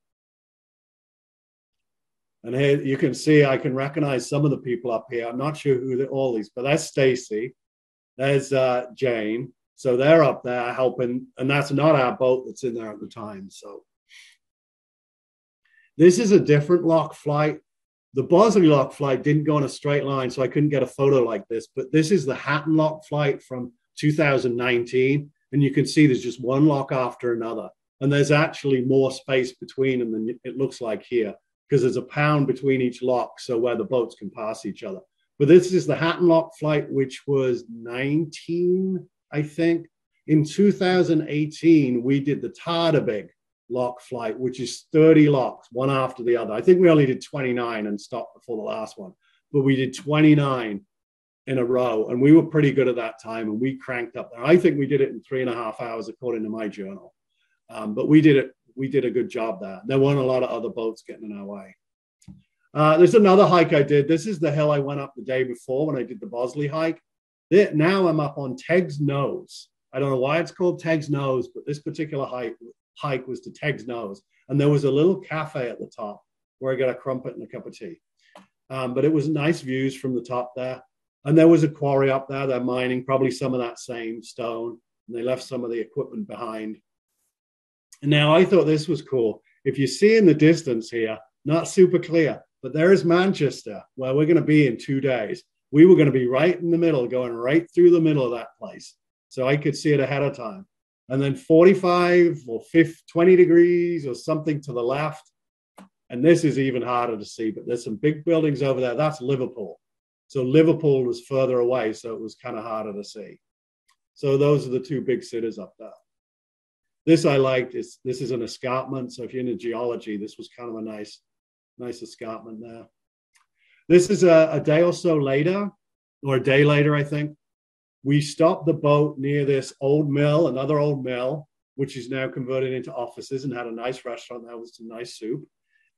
And here you can see, I can recognize some of the people up here. I'm not sure who all these, but that's Stacy. There's Jane. So they're up there helping, and that's not our boat that's in there at the time. So this is a different lock flight. The Bosley lock flight didn't go in a straight line, so I couldn't get a photo like this. But this is the Hatton lock flight from 2019. And you can see there's just one lock after another. And there's actually more space between them than it looks like here, because there's a pound between each lock, so where the boats can pass each other. But this is the Hatton Lock flight, which was 19, I think. In 2018, we did the Tardebig lock flight, which is 30 locks, one after the other. I think we only did 29 and stopped before the last one, but we did 29 in a row, and we were pretty good at that time, and we cranked up there. I think we did it in 3.5 hours, according to my journal. But we did it. We did a good job there. There weren't a lot of other boats getting in our way. There's another hike I did. This is the hill I went up the day before when I did the Bosley hike. Now I'm up on Tegg's Nose. I don't know why it's called Tegg's Nose, but this particular hike was to Tegg's Nose. And there was a little cafe at the top where I got a crumpet and a cup of tea. But it was nice views from the top there. And there was a quarry up there. They're mining probably some of that same stone. And they left some of the equipment behind. And now I thought this was cool. If you see in the distance here, not super clear, but there is Manchester, where we're going to be in 2 days. We were going to be right in the middle, going right through the middle of that place. So I could see it ahead of time. And then 45 or 20 degrees or something to the left. And this is even harder to see, but there's some big buildings over there. That's Liverpool. So Liverpool was further away, so it was kind of harder to see. So those are the two big cities up there. This I liked. This is an escarpment. So if you're into geology, this was kind of a nice escarpment there. This is a day or so later, or a day later, I think. We stopped the boat near this old mill, another old mill, which is now converted into offices and had a nice restaurant there with some nice soup.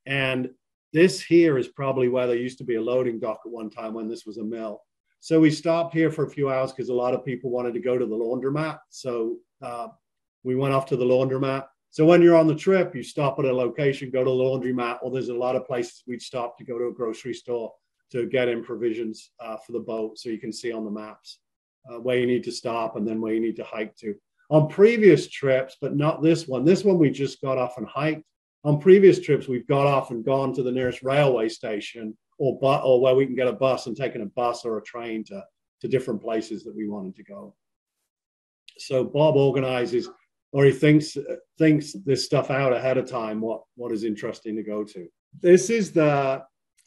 And this here is probably where there used to be a loading dock at one time when this was a mill. So we stopped here for a few hours because a lot of people wanted to go to the laundromat. So we went off to the laundromat. So when you're on the trip, you stop at a location, go to the laundromat, or there's a lot of places we'd stop to go to a grocery store to get in provisions for the boat, so you can see on the maps where you need to stop and then where you need to hike to. On previous trips, but not this one. This one we just got off and hiked. On previous trips, we've got off and gone to the nearest railway station or where we can get a bus and taken a bus or a train to different places that we wanted to go. So Bob organizes, or he thinks this stuff out ahead of time, what is interesting to go to.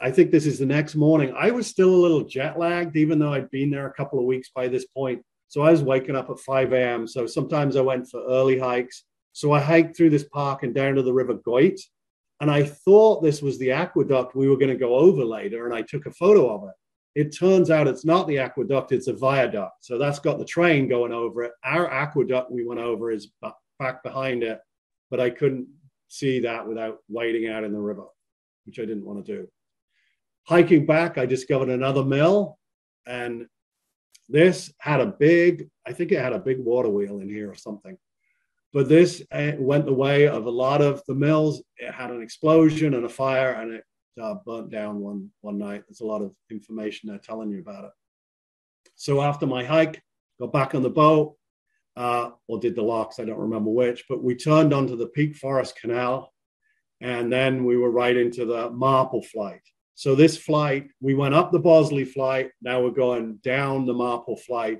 I think this is the next morning. I was still a little jet lagged, even though I'd been there a couple of weeks by this point. So I was waking up at 5 a.m. So sometimes I went for early hikes. So I hiked through this park and down to the River Goit. And I thought this was the aqueduct we were going to go over later. And I took a photo of it. It turns out it's not the aqueduct, it's a viaduct. So that's got the train going over it. Our aqueduct we went over is back behind it, but I couldn't see that without wading out in the river, which I didn't want to do. Hiking back, I discovered another mill, and this had I think it had a big water wheel in here or something. But this went the way of a lot of the mills. It had an explosion and a fire, and it burnt down one night. There's a lot of information there telling you about it. So after my hike, got back on the boat, or did the locks, I don't remember which, but we turned onto the Peak Forest Canal, and then we were right into the Marple flight. So this flight, we went up the Bosley flight, now we're going down the Marple flight.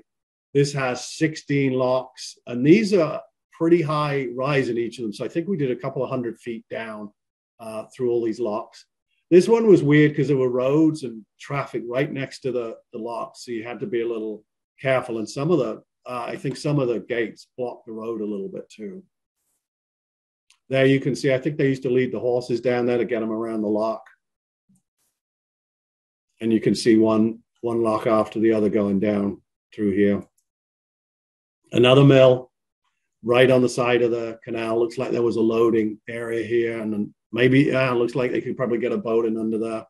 This has 16 locks, and these are pretty high rise in each of them. So I think we did a couple of 100 feet down through all these locks. This one was weird because there were roads and traffic right next to the locks. So you had to be a little careful. And some of I think some of the gates blocked the road a little bit too. There you can see, I think they used to lead the horses down there to get them around the lock. And you can see one lock after the other going down through here. Another mill right on the side of the canal. Looks like there was a loading area here, and then maybe looks like they could probably get a boat in under there.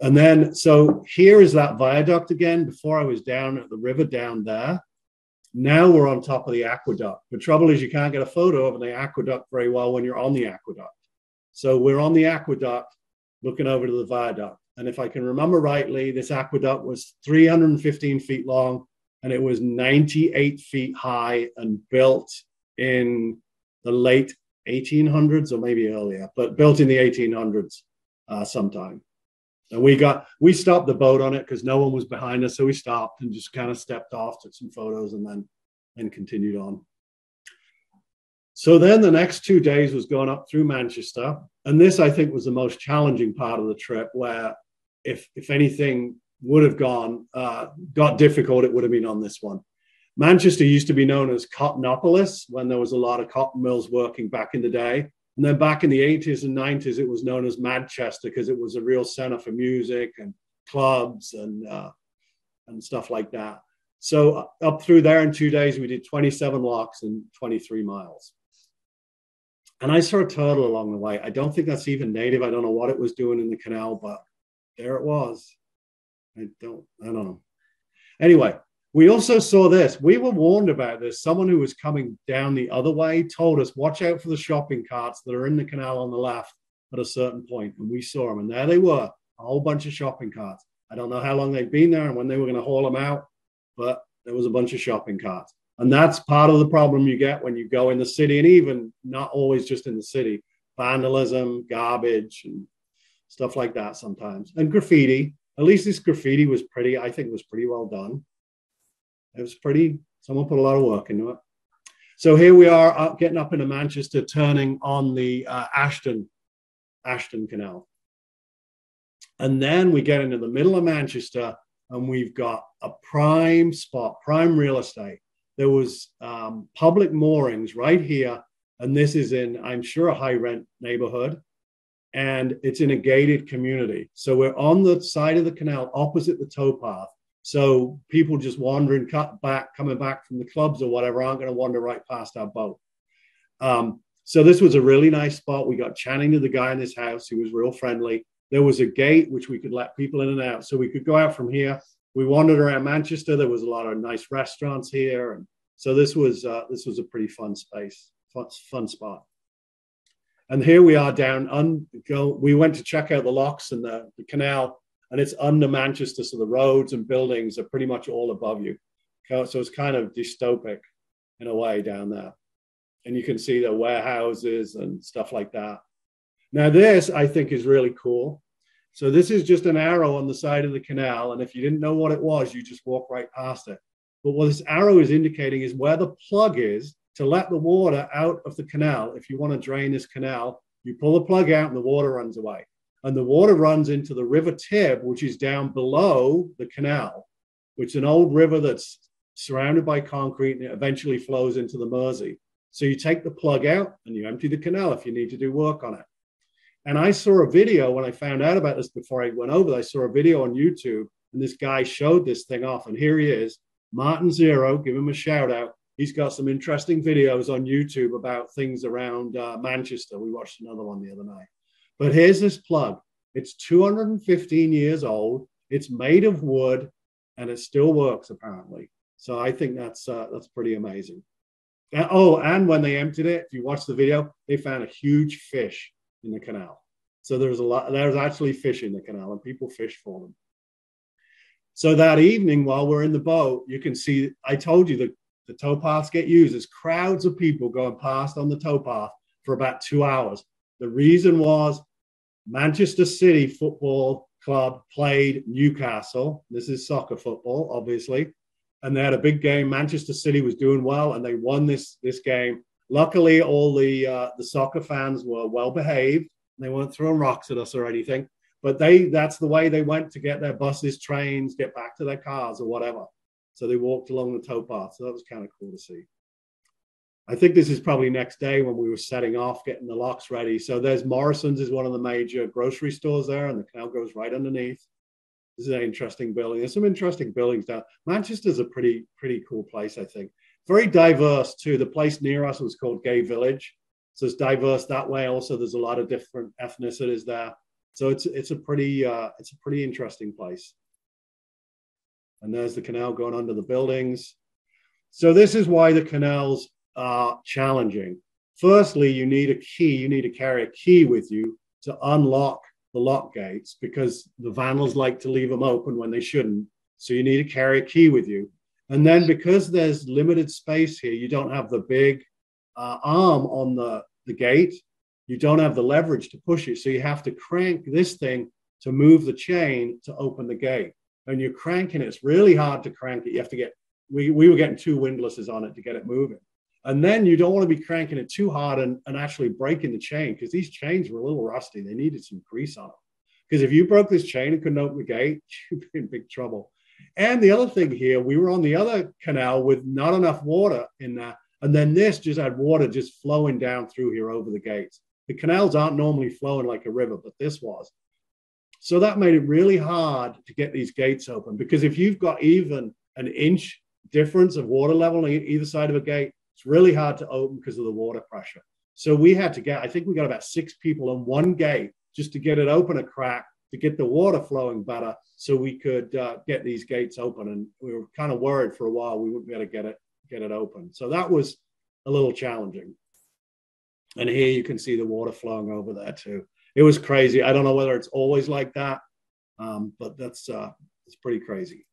And then, so here is that viaduct again. Before I was down at the river down there. Now we're on top of the aqueduct. The trouble is you can't get a photo of the aqueduct very well when you're on the aqueduct. So we're on the aqueduct looking over to the viaduct. And if I can remember rightly, this aqueduct was 315 feet long, and it was 98 feet high and built in the late 1800s or maybe earlier, but built in the 1800s sometime. And we stopped the boat on it because no one was behind us. So we stopped and just kind of stepped off, took some photos, and then continued on. So then the next 2 days was going up through Manchester. And this, I think, was the most challenging part of the trip, where if anything would have got difficult, it would have been on this one. Manchester used to be known as Cottonopolis when there was a lot of cotton mills working back in the day. And then back in the 80s and 90s, it was known as Manchester because it was a real center for music and clubs and stuff like that. So up through there in 2 days, we did 27 locks and 23 miles. And I saw a turtle along the way. I don't think that's even native. I don't know what it was doing in the canal, but there it was. I don't know. Anyway, we also saw this. We were warned about this. Someone who was coming down the other way told us, watch out for the shopping carts that are in the canal on the left at a certain point. And we saw them. And there they were, a whole bunch of shopping carts. I don't know how long they'd been there and when they were going to haul them out, but there was a bunch of shopping carts. And that's part of the problem you get when you go in the city, and even not always just in the city, vandalism, garbage, and stuff like that sometimes. And graffiti. At least this graffiti was pretty, I think it was pretty well done. It was pretty, someone put a lot of work into it. So here we are getting up into Manchester, turning on the Ashton Canal. And then we get into the middle of Manchester and we've got a prime spot, prime real estate. There was public moorings right here. And this is in, I'm sure, a high rent neighborhood. And it's in a gated community. So we're on the side of the canal opposite the towpath. So people just wandering, coming back from the clubs or whatever, aren't going to wander right past our boat. So this was a really nice spot. We got chatting to the guy in this house. He was real friendly. There was a gate which we could let people in and out. So we could go out from here. We wandered around Manchester. There was a lot of nice restaurants here. And so this was a pretty fun space, fun spot. And here we are down, we went to check out the locks and the canal, and it's under Manchester. So the roads and buildings are pretty much all above you. So it's kind of dystopic in a way down there. And you can see the warehouses and stuff like that. Now this, I think, is really cool. So this is just an arrow on the side of the canal. And if you didn't know what it was, you just walk right past it. But what this arrow is indicating is where the plug is to let the water out of the canal. If you want to drain this canal, you pull the plug out and the water runs away. And the water runs into the River Tib, which is down below the canal, which is an old river that's surrounded by concrete and it eventually flows into the Mersey. So you take the plug out and you empty the canal if you need to do work on it. And I saw a video when I found out about this before I went over. I saw a video on YouTube and this guy showed this thing off. And here he is, Martin Zero, give him a shout out. He's got some interesting videos on YouTube about things around Manchester. We watched another one the other night. But here's this plug. It's 215 years old. It's made of wood, and it still works, apparently. So I think that's pretty amazing. And when they emptied it, if you watch the video, they found a huge fish in the canal. So there's actually fish in the canal, and people fish for them. So that evening, while we're in the boat, you can see, I told you that the towpaths get used. There's crowds of people going past on the towpath for about 2 hours. The reason was Manchester City Football Club played Newcastle. This is soccer football, obviously. And they had a big game. Manchester City was doing well, and they won this game. Luckily, all the soccer fans were well behaved. They weren't throwing rocks at us or anything. But that's the way they went to get their buses, trains, get back to their cars or whatever. So they walked along the towpath. So that was kind of cool to see. I think this is probably next day when we were setting off, getting the locks ready. So there's Morrison's is one of the major grocery stores there, and the canal goes right underneath. This is an interesting building. There's some interesting buildings down. Manchester's a pretty cool place, I think. Very diverse too. The place near us was called Gay Village. So it's diverse that way. Also, there's a lot of different ethnicities there. So it's a pretty interesting place. And there's the canal going under the buildings. So this is why the canals are challenging. Firstly, you need a key. You need to carry a key with you to unlock the lock gates because the vandals like to leave them open when they shouldn't. So you need to carry a key with you. And then because there's limited space here, you don't have the big arm on the gate. You don't have the leverage to push it. So you have to crank this thing to move the chain to open the gate. And you're cranking it. It's really hard to crank it. You have to we were getting 2 windlasses on it to get it moving. And then you don't want to be cranking it too hard and actually breaking the chain because these chains were a little rusty. They needed some grease on them. because if you broke this chain and couldn't open the gate, you'd be in big trouble. And the other thing here, we were on the other canal with not enough water in there. And then this just had water just flowing down through here over the gates. The canals aren't normally flowing like a river, but this was. So that made it really hard to get these gates open, because if you've got even an inch difference of water level on either side of a gate, it's really hard to open because of the water pressure. So we had to get, I think we got about 6 people on one gate just to get it open a crack, to get the water flowing better so we could get these gates open. And we were kind of worried for a while we wouldn't be able to get it open. So that was a little challenging. And here you can see the water flowing over there too. It was crazy. I don't know whether it's always like that, but it's pretty crazy.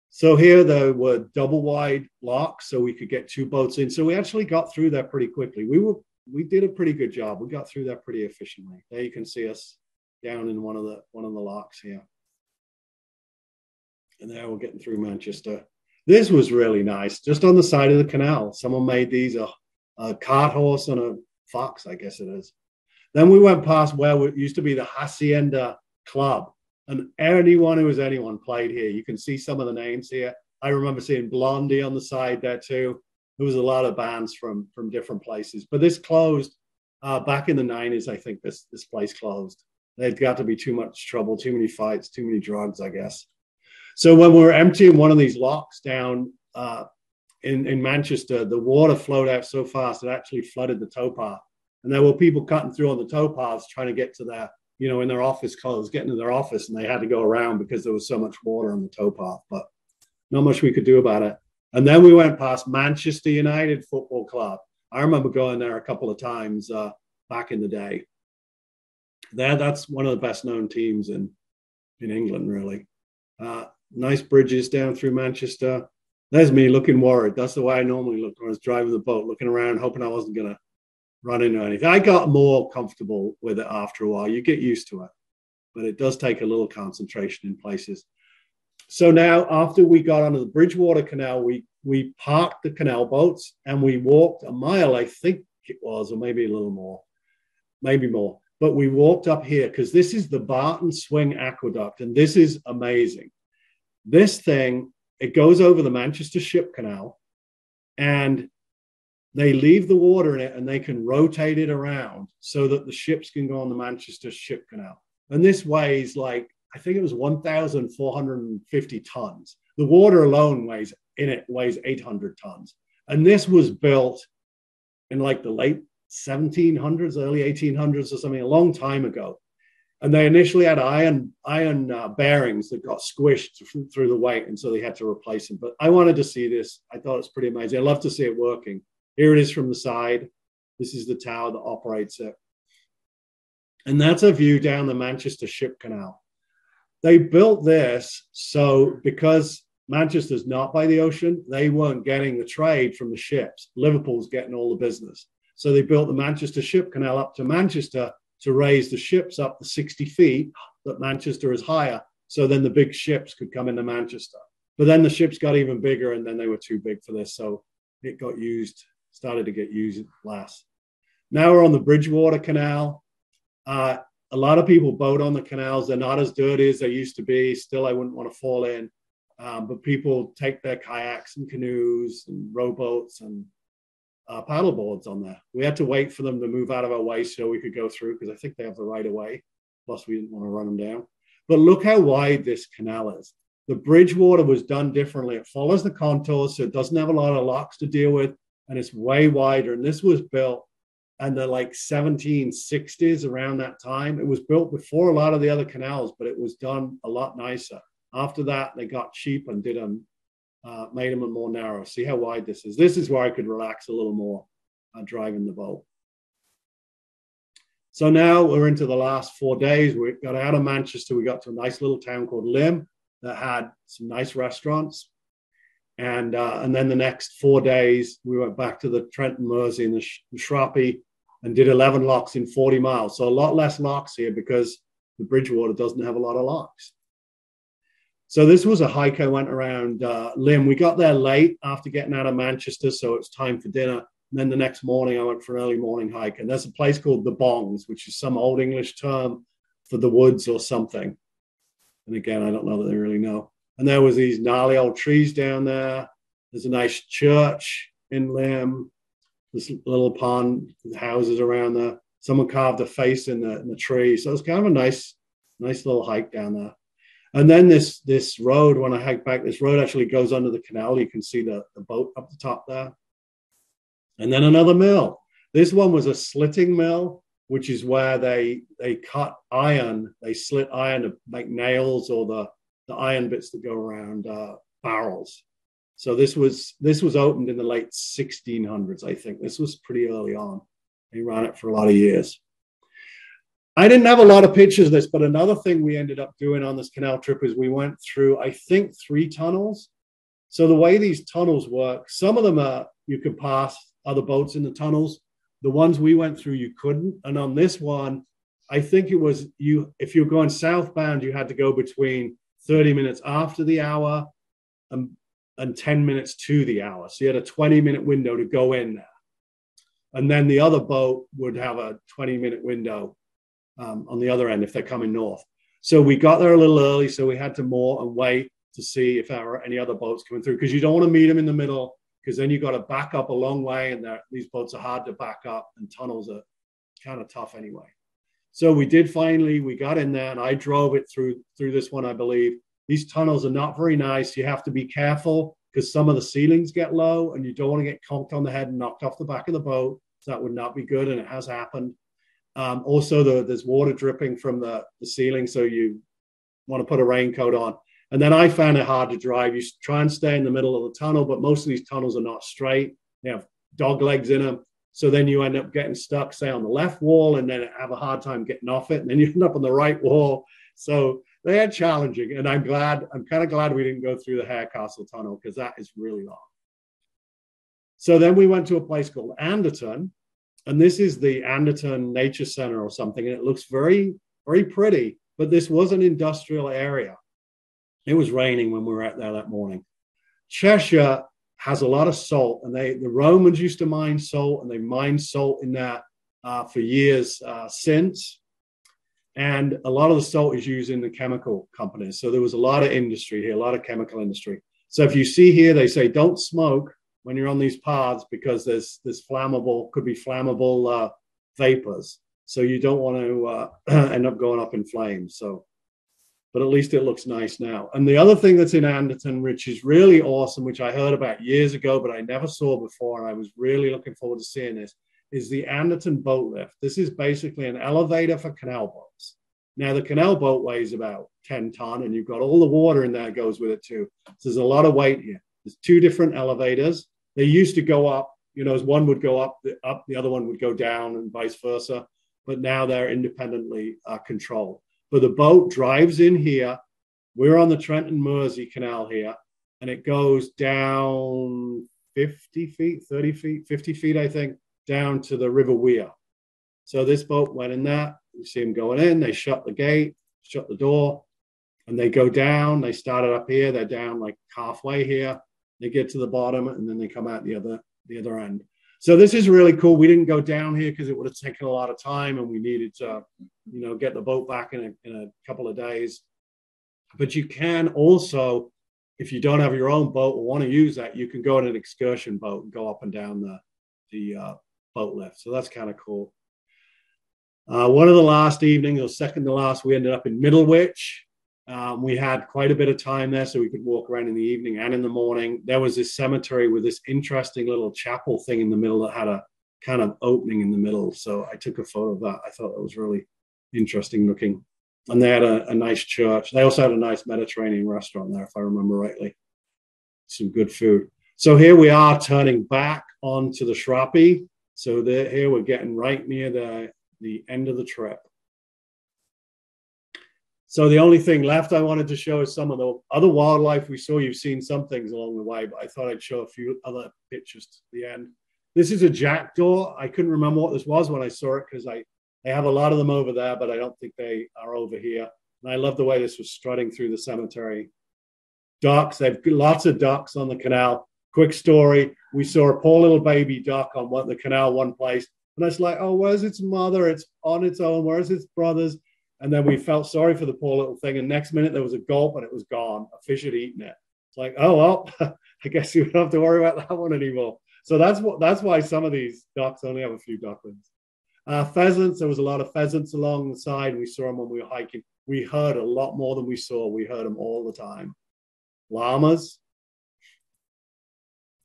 So here there were double wide locks so we could get 2 boats in. So we actually got through there pretty quickly. We did a pretty good job. We got through there pretty efficiently. There you can see us down in one of the locks here. And there we're getting through Manchester. This was really nice. Just on the side of the canal, someone made these a cart horse and a fox, I guess it is. Then we went past where it used to be the Hacienda Club, and anyone played here. You can see some of the names here. I remember seeing Blondie on the side there too. There was a lot of bands from different places, but this closed back in the 90s. I think this place closed. There'd got to be too much trouble, too many fights, too many drugs, I guess. So when we were emptying one of these locks down in Manchester, the water flowed out so fast it actually flooded the towpath. And there were people cutting through on the towpaths trying to get to their, in their office clothes, getting to their office, and they had to go around because there was so much water on the towpath. But not much we could do about it. And then we went past Manchester United Football Club. I remember going there a couple of times back in the day. That's one of the best known teams in England, really. Nice bridges down through Manchester. There's me looking worried. That's the way I normally look when I was driving the boat, looking around, hoping I wasn't going to run into anything. I got more comfortable with it after a while. You get used to it, but it does take a little concentration in places. So now, after we got onto the Bridgewater Canal, we parked the canal boats and we walked a mile, I think it was, or maybe a little more, maybe more. But we walked up here because this is the Barton Swing Aqueduct, and this is amazing. This thing, it goes over the Manchester Ship Canal, and they leave the water in it and they can rotate it around so that the ships can go on the Manchester Ship Canal. And this weighs like, I think it was 1,450 tons. The water alone weighs 800 tons. And this was built in like the late 1700s, early 1800s or something, a long time ago. And they initially had iron bearings that got squished through the weight, and so they had to replace them. But I wanted to see this. I thought it was pretty amazing. I'd love to see it working. Here it is from the side. This is the tower that operates it. And that's a view down the Manchester Ship Canal. They built this so because Manchester's not by the ocean, they weren't getting the trade from the ships. Liverpool's getting all the business. So they built the Manchester Ship Canal up to Manchester to raise the ships up to 60 feet, that Manchester is higher. So then the big ships could come into Manchester. But then the ships got even bigger, and then they were too big for this. So it got used, started to get used less. Now we're on the Bridgewater Canal. A lot of people boat on the canals. They're not as dirty as they used to be. Still, I wouldn't want to fall in. But people take their kayaks and canoes and rowboats and paddle boards on there. We had to wait for them to move out of our way so we could go through, because I think they have the right of way. Plus, we didn't want to run them down. But look how wide this canal is. The Bridgewater was done differently. It follows the contours, so it doesn't have a lot of locks to deal with, and it's way wider. And this was built in the like 1760s, around that time. It was built before a lot of the other canals, but it was done a lot nicer. After that, they got cheap and did them. Made them more narrow. See how wide this is. This is where I could relax a little more driving the boat. So now we're into the last 4 days. We got out of Manchester. We got to a nice little town called Lymm that had some nice restaurants. And then the next 4 days, we went back to the Trent and Mersey and the Shroppie and did 11 locks in 40 miles. So a lot less locks here because the Bridgewater doesn't have a lot of locks. So this was a hike. I went around Lymm. We got there late after getting out of Manchester, so it's time for dinner. And then the next morning, I went for an early morning hike. And there's a place called the Bongs, which is some old English term for the woods or something. And again, I don't know that they really know. And there was these gnarly old trees down there. There's a nice church in Lim. This little pond, houses around there. Someone carved a face in the tree. So it was kind of a nice little hike down there. And then this road, when I hiked back, this road actually goes under the canal. You can see the boat up the top there. And then another mill. This one was a slitting mill, which is where they cut iron. They slit iron to make nails or the iron bits that go around barrels. So this was opened in the late 1600s, I think. This was pretty early on. They ran it for a lot of years. I didn't have a lot of pictures of this, but another thing we ended up doing on this canal trip is we went through, I think, 3 tunnels. So the way these tunnels work, some of them are, you can pass other boats in the tunnels. The ones we went through, you couldn't. And on this one, I think it was if you're going southbound, you had to go between 30 minutes after the hour and 10 minutes to the hour. So you had a 20-minute window to go in there. And then the other boat would have a 20-minute window on the other end if they're coming north. So we got there a little early, so we had to moor and wait to see if there were any other boats coming through, because you don't want to meet them in the middle, because then you've got to back up a long way, and these boats are hard to back up, and tunnels are kind of tough anyway. So we got in there, and I drove it through this one, I believe. These tunnels are not very nice. You have to be careful because some of the ceilings get low, and you don't want to get conked on the head and knocked off the back of the boat. So that would not be good, and it has happened. Also, there's water dripping from the ceiling, so you want to put a raincoat on. And then I found it hard to drive. You try and stay in the middle of the tunnel, but most of these tunnels are not straight. They have dog legs in them. So then you end up getting stuck, say, on the left wall, and then have a hard time getting off it. And then you end up on the right wall. So they are challenging. And I'm kind of glad we didn't go through the Hare Castle tunnel, because that is really long. So then we went to a place called Anderton. And this is the Anderton Nature Center or something. And it looks very, very pretty. But this was an industrial area. It was raining when we were out there that morning. Cheshire has a lot of salt, and the Romans used to mine salt, and they mined salt in that for years since. And a lot of the salt is used in the chemical companies. So there was a lot of industry here, a lot of chemical industry. So if you see here, they say don't smoke when you're on these paths, because there's could be flammable vapors. So you don't want to end up going up in flames. But at least it looks nice now. And the other thing that's in Anderton, which is really awesome, which I heard about years ago, but I never saw before, and I was really looking forward to seeing this, is the Anderton boat lift. This is basically an elevator for canal boats. Now, the canal boat weighs about 10 ton, and you've got all the water in there that goes with it too. So there's a lot of weight here. There's 2 different elevators. They used to go up, as one would go up, the other one would go down, and vice versa. But now they're independently controlled. But the boat drives in here. We're on the Trenton Mersey Canal here, and it goes down 50 feet, 30 feet, 50 feet, I think, down to the River Wear. So this boat went in there. You see them going in. They shut the gate, shut the door, and they go down. They started up here. They're down like halfway here. They get to the bottom, and then they come out the other end. So this is really cool. We didn't go down here because it would have taken a lot of time, and we needed to, get the boat back in a couple of days. But you can also, if you don't have your own boat or want to use that, you can go in an excursion boat and go up and down the boat lift. So that's kind of cool. One of the last evenings, or second to last, we ended up in Middlewich. We had quite a bit of time there, so we could walk around in the evening and in the morning. There was this cemetery with this interesting little chapel thing in the middle that had a kind of opening in the middle. So I took a photo of that. I thought that was really interesting looking. And they had a nice church. They also had a nice Mediterranean restaurant there, if I remember rightly. Some good food. So here we are turning back onto the Shrapi. So here we're getting right near the end of the trip. So the only thing left I wanted to show is some of the other wildlife we saw. You've seen some things along the way, but I thought I'd show a few other pictures to the end. This is a jackdaw. I couldn't remember what this was when I saw it, because they have a lot of them over there, but I don't think they are over here. And I love the way this was strutting through the cemetery. Ducks, they've got lots of ducks on the canal. quick story. We saw a poor little baby duck on the canal one place. And I was like, oh, where's its mother? It's on its own. Where's its brothers? And then we felt sorry for the poor little thing. And next minute there was a gulp and it was gone. A fish had eaten it. It's like, oh, well, I guess you don't have to worry about that one anymore. So that's why some of these ducks only have a few ducklings. Pheasants, there was a lot of pheasants along the side. And we saw them when we were hiking. We heard a lot more than we saw. We heard them all the time. Llamas.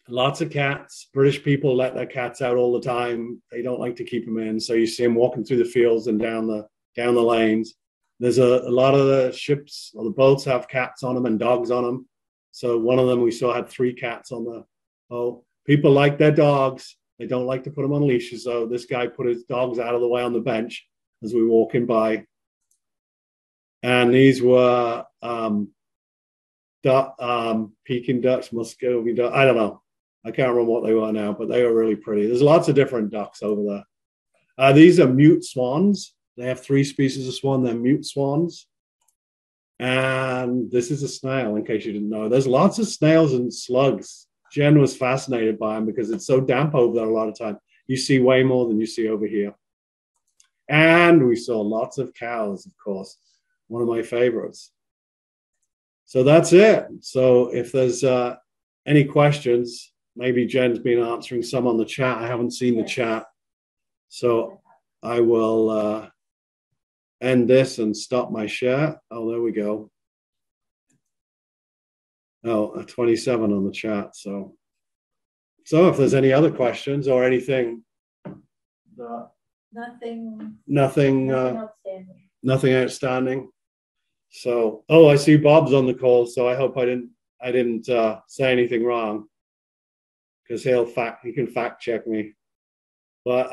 Lots of cats. British people let their cats out all the time. They don't like to keep them in. So you see them walking through the fields and down the lanes. There's a lot of the ships or the boats have cats on them and dogs on them. So one of them we saw had 3 cats on the boat. People like their dogs. They don't like to put them on leashes. So this guy put his dogs out of the way on the bench as we were walking by. And these were Peking ducks, Muscovy ducks. I don't know. I can't remember what they were now, but they were really pretty. There's lots of different ducks over there. These are mute swans. They have 3 species of swan. They're mute swans. And this is a snail, in case you didn't know. There's lots of snails and slugs. Jen was fascinated by them because it's so damp over there a lot of time. You see way more than you see over here. And we saw lots of cows, of course. One of my favorites. So that's it. So if there's any questions, maybe Jen's been answering some on the chat. I haven't seen the chat. So I will end this and stop my share. Oh, there we go. Oh, 27 on the chat. So if there's any other questions or anything. Nothing outstanding. Nothing outstanding. So, I see Bob's on the call. So I hope I didn't say anything wrong, because he can fact check me. But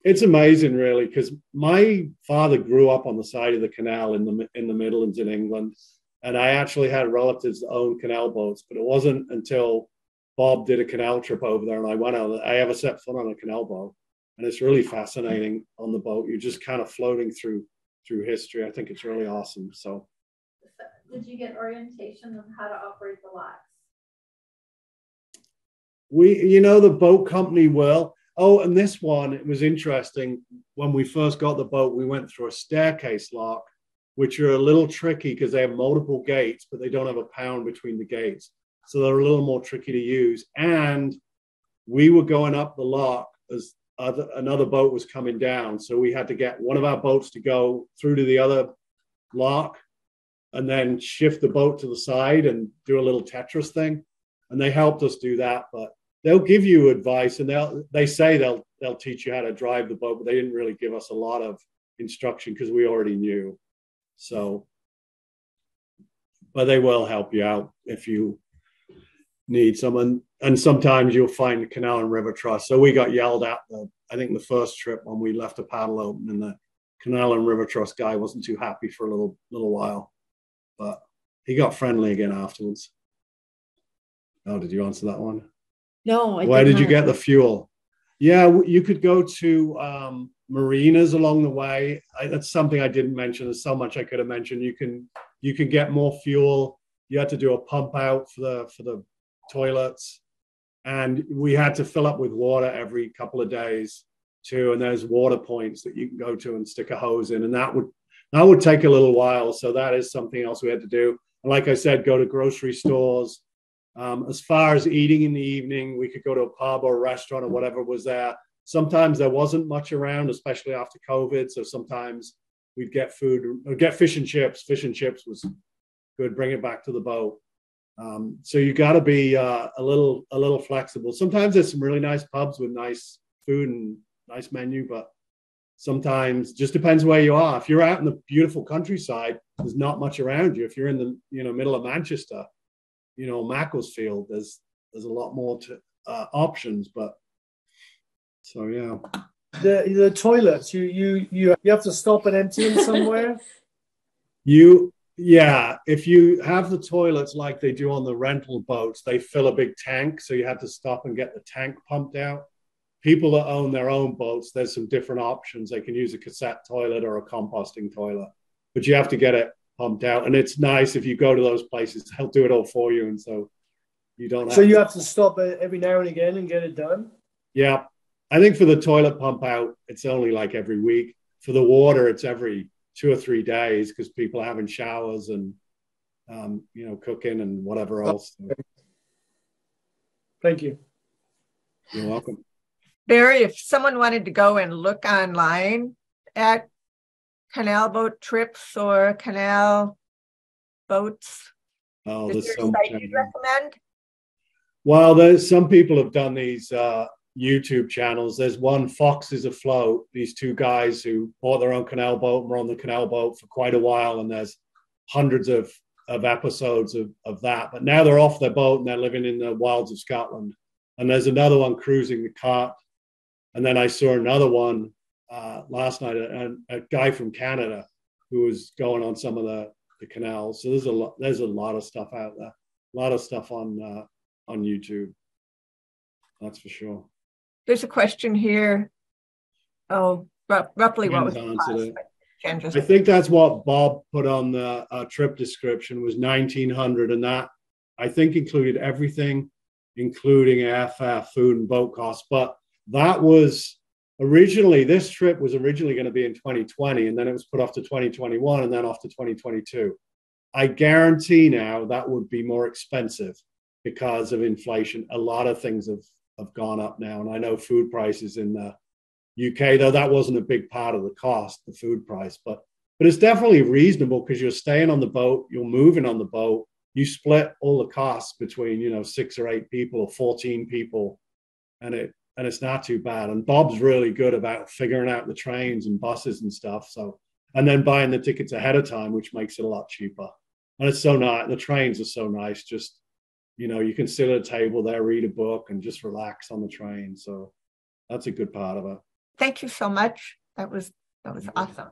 it's amazing, really, because my father grew up on the side of the canal in the Midlands in England, and I actually had relatives that owned canal boats. But it wasn't until Bob did a canal trip over there, and I went out. I ever set foot on a canal boat, and it's really fascinating on the boat. You're just kind of floating through history. I think it's really awesome. So, did you get orientation on how to operate the locks? The boat company will. Oh, and this one, it was interesting. When we first got the boat, we went through a staircase lock, which are a little tricky because they have multiple gates, but they don't have a pound between the gates. So they're a little more tricky to use. And we were going up the lock as another boat was coming down. So we had to get one of our boats to go through to the other lock and then shift the boat to the side and do a little Tetris thing. And they helped us do that. But they'll give you advice, and they say they'll teach you how to drive the boat, but they didn't really give us a lot of instruction because we already knew. So, but they will help you out if you need someone. And sometimes you'll find the Canal and River Trust. So we got yelled at, I think the first trip when we left a paddle open, and the Canal and River Trust guy wasn't too happy for a little while, but he got friendly again afterwards. Oh, did you answer that one? No. Where did you get the fuel? Yeah, you could go to marinas along the way. That's something I didn't mention. There's so much I could have mentioned. You can get more fuel. You had to do a pump out for the toilets, and we had to fill up with water every couple of days too. And there's water points that you can go to and stick a hose in, and that would take a little while. So that is something else we had to do. And like I said, go to grocery stores. As far as eating in the evening, we could go to a pub or a restaurant or whatever was there. Sometimes there wasn't much around, especially after COVID. So sometimes we'd get food, or get fish and chips. Fish and chips was good. Bring it back to the boat. So you got to be a little flexible. Sometimes there's some really nice pubs with nice food and nice menu, but sometimes just depends where you are. If you're out in the beautiful countryside, there's not much around you. If you're in the middle of Manchester, Macclesfield, there's a lot more options. But so yeah, the toilets, you have to stop and empty them somewhere. If you have the toilets like they do on the rental boats, they fill a big tank, so you have to stop and get the tank pumped out. People that own their own boats, there's some different options. They can use a cassette toilet or a composting toilet, but you have to get it pumped out. And it's nice if you go to those places, they'll do it all for you. And so You don't have So you to. have to stop it every now and again and get it done? Yeah. I think for the toilet pump out, it's only like every week. For the water, it's every 2 or 3 days because people are having showers and, cooking and whatever else. Thank you. You're welcome. Barry, if someone wanted to go and look online at canal boat trips or canal boats, Oh, is there's there so a much. site you'd recommend? Well, there's some people have done these YouTube channels. There's one, Foxes Afloat. These two guys who bought their own canal boat and were on the canal boat for quite a while, and there's hundreds of episodes of that. But now they're off their boat and they're living in the wilds of Scotland. And there's another one, Cruising the Cart. And then I saw another one last night, a guy from Canada who was going on some of the canals. So there's a lot of stuff out there, a lot of stuff on YouTube. That's for sure. There's a question here. Oh, roughly what was Ken's the answered cost? it. Ken just I think that's what Bob put on the trip description was $1,900, and that I think included everything, including airfare, food, and boat costs. But that was this trip was originally going to be in 2020, and then it was put off to 2021, and then off to 2022. I guarantee now that would be more expensive because of inflation. A lot of things have gone up now, and I know food prices in the UK, though that wasn't a big part of the cost, the food price, but it's definitely reasonable because you're staying on the boat, you're moving on the boat, you split all the costs between 6 or 8 people or 14 people, and it's not too bad. And Bob's really good about figuring out the trains and buses and stuff. So, and then buying the tickets ahead of time, which makes it a lot cheaper. And it's so nice. The trains are so nice. Just you can sit at a table there, read a book, and just relax on the train. So that's a good part of it. Thank you so much. That was awesome.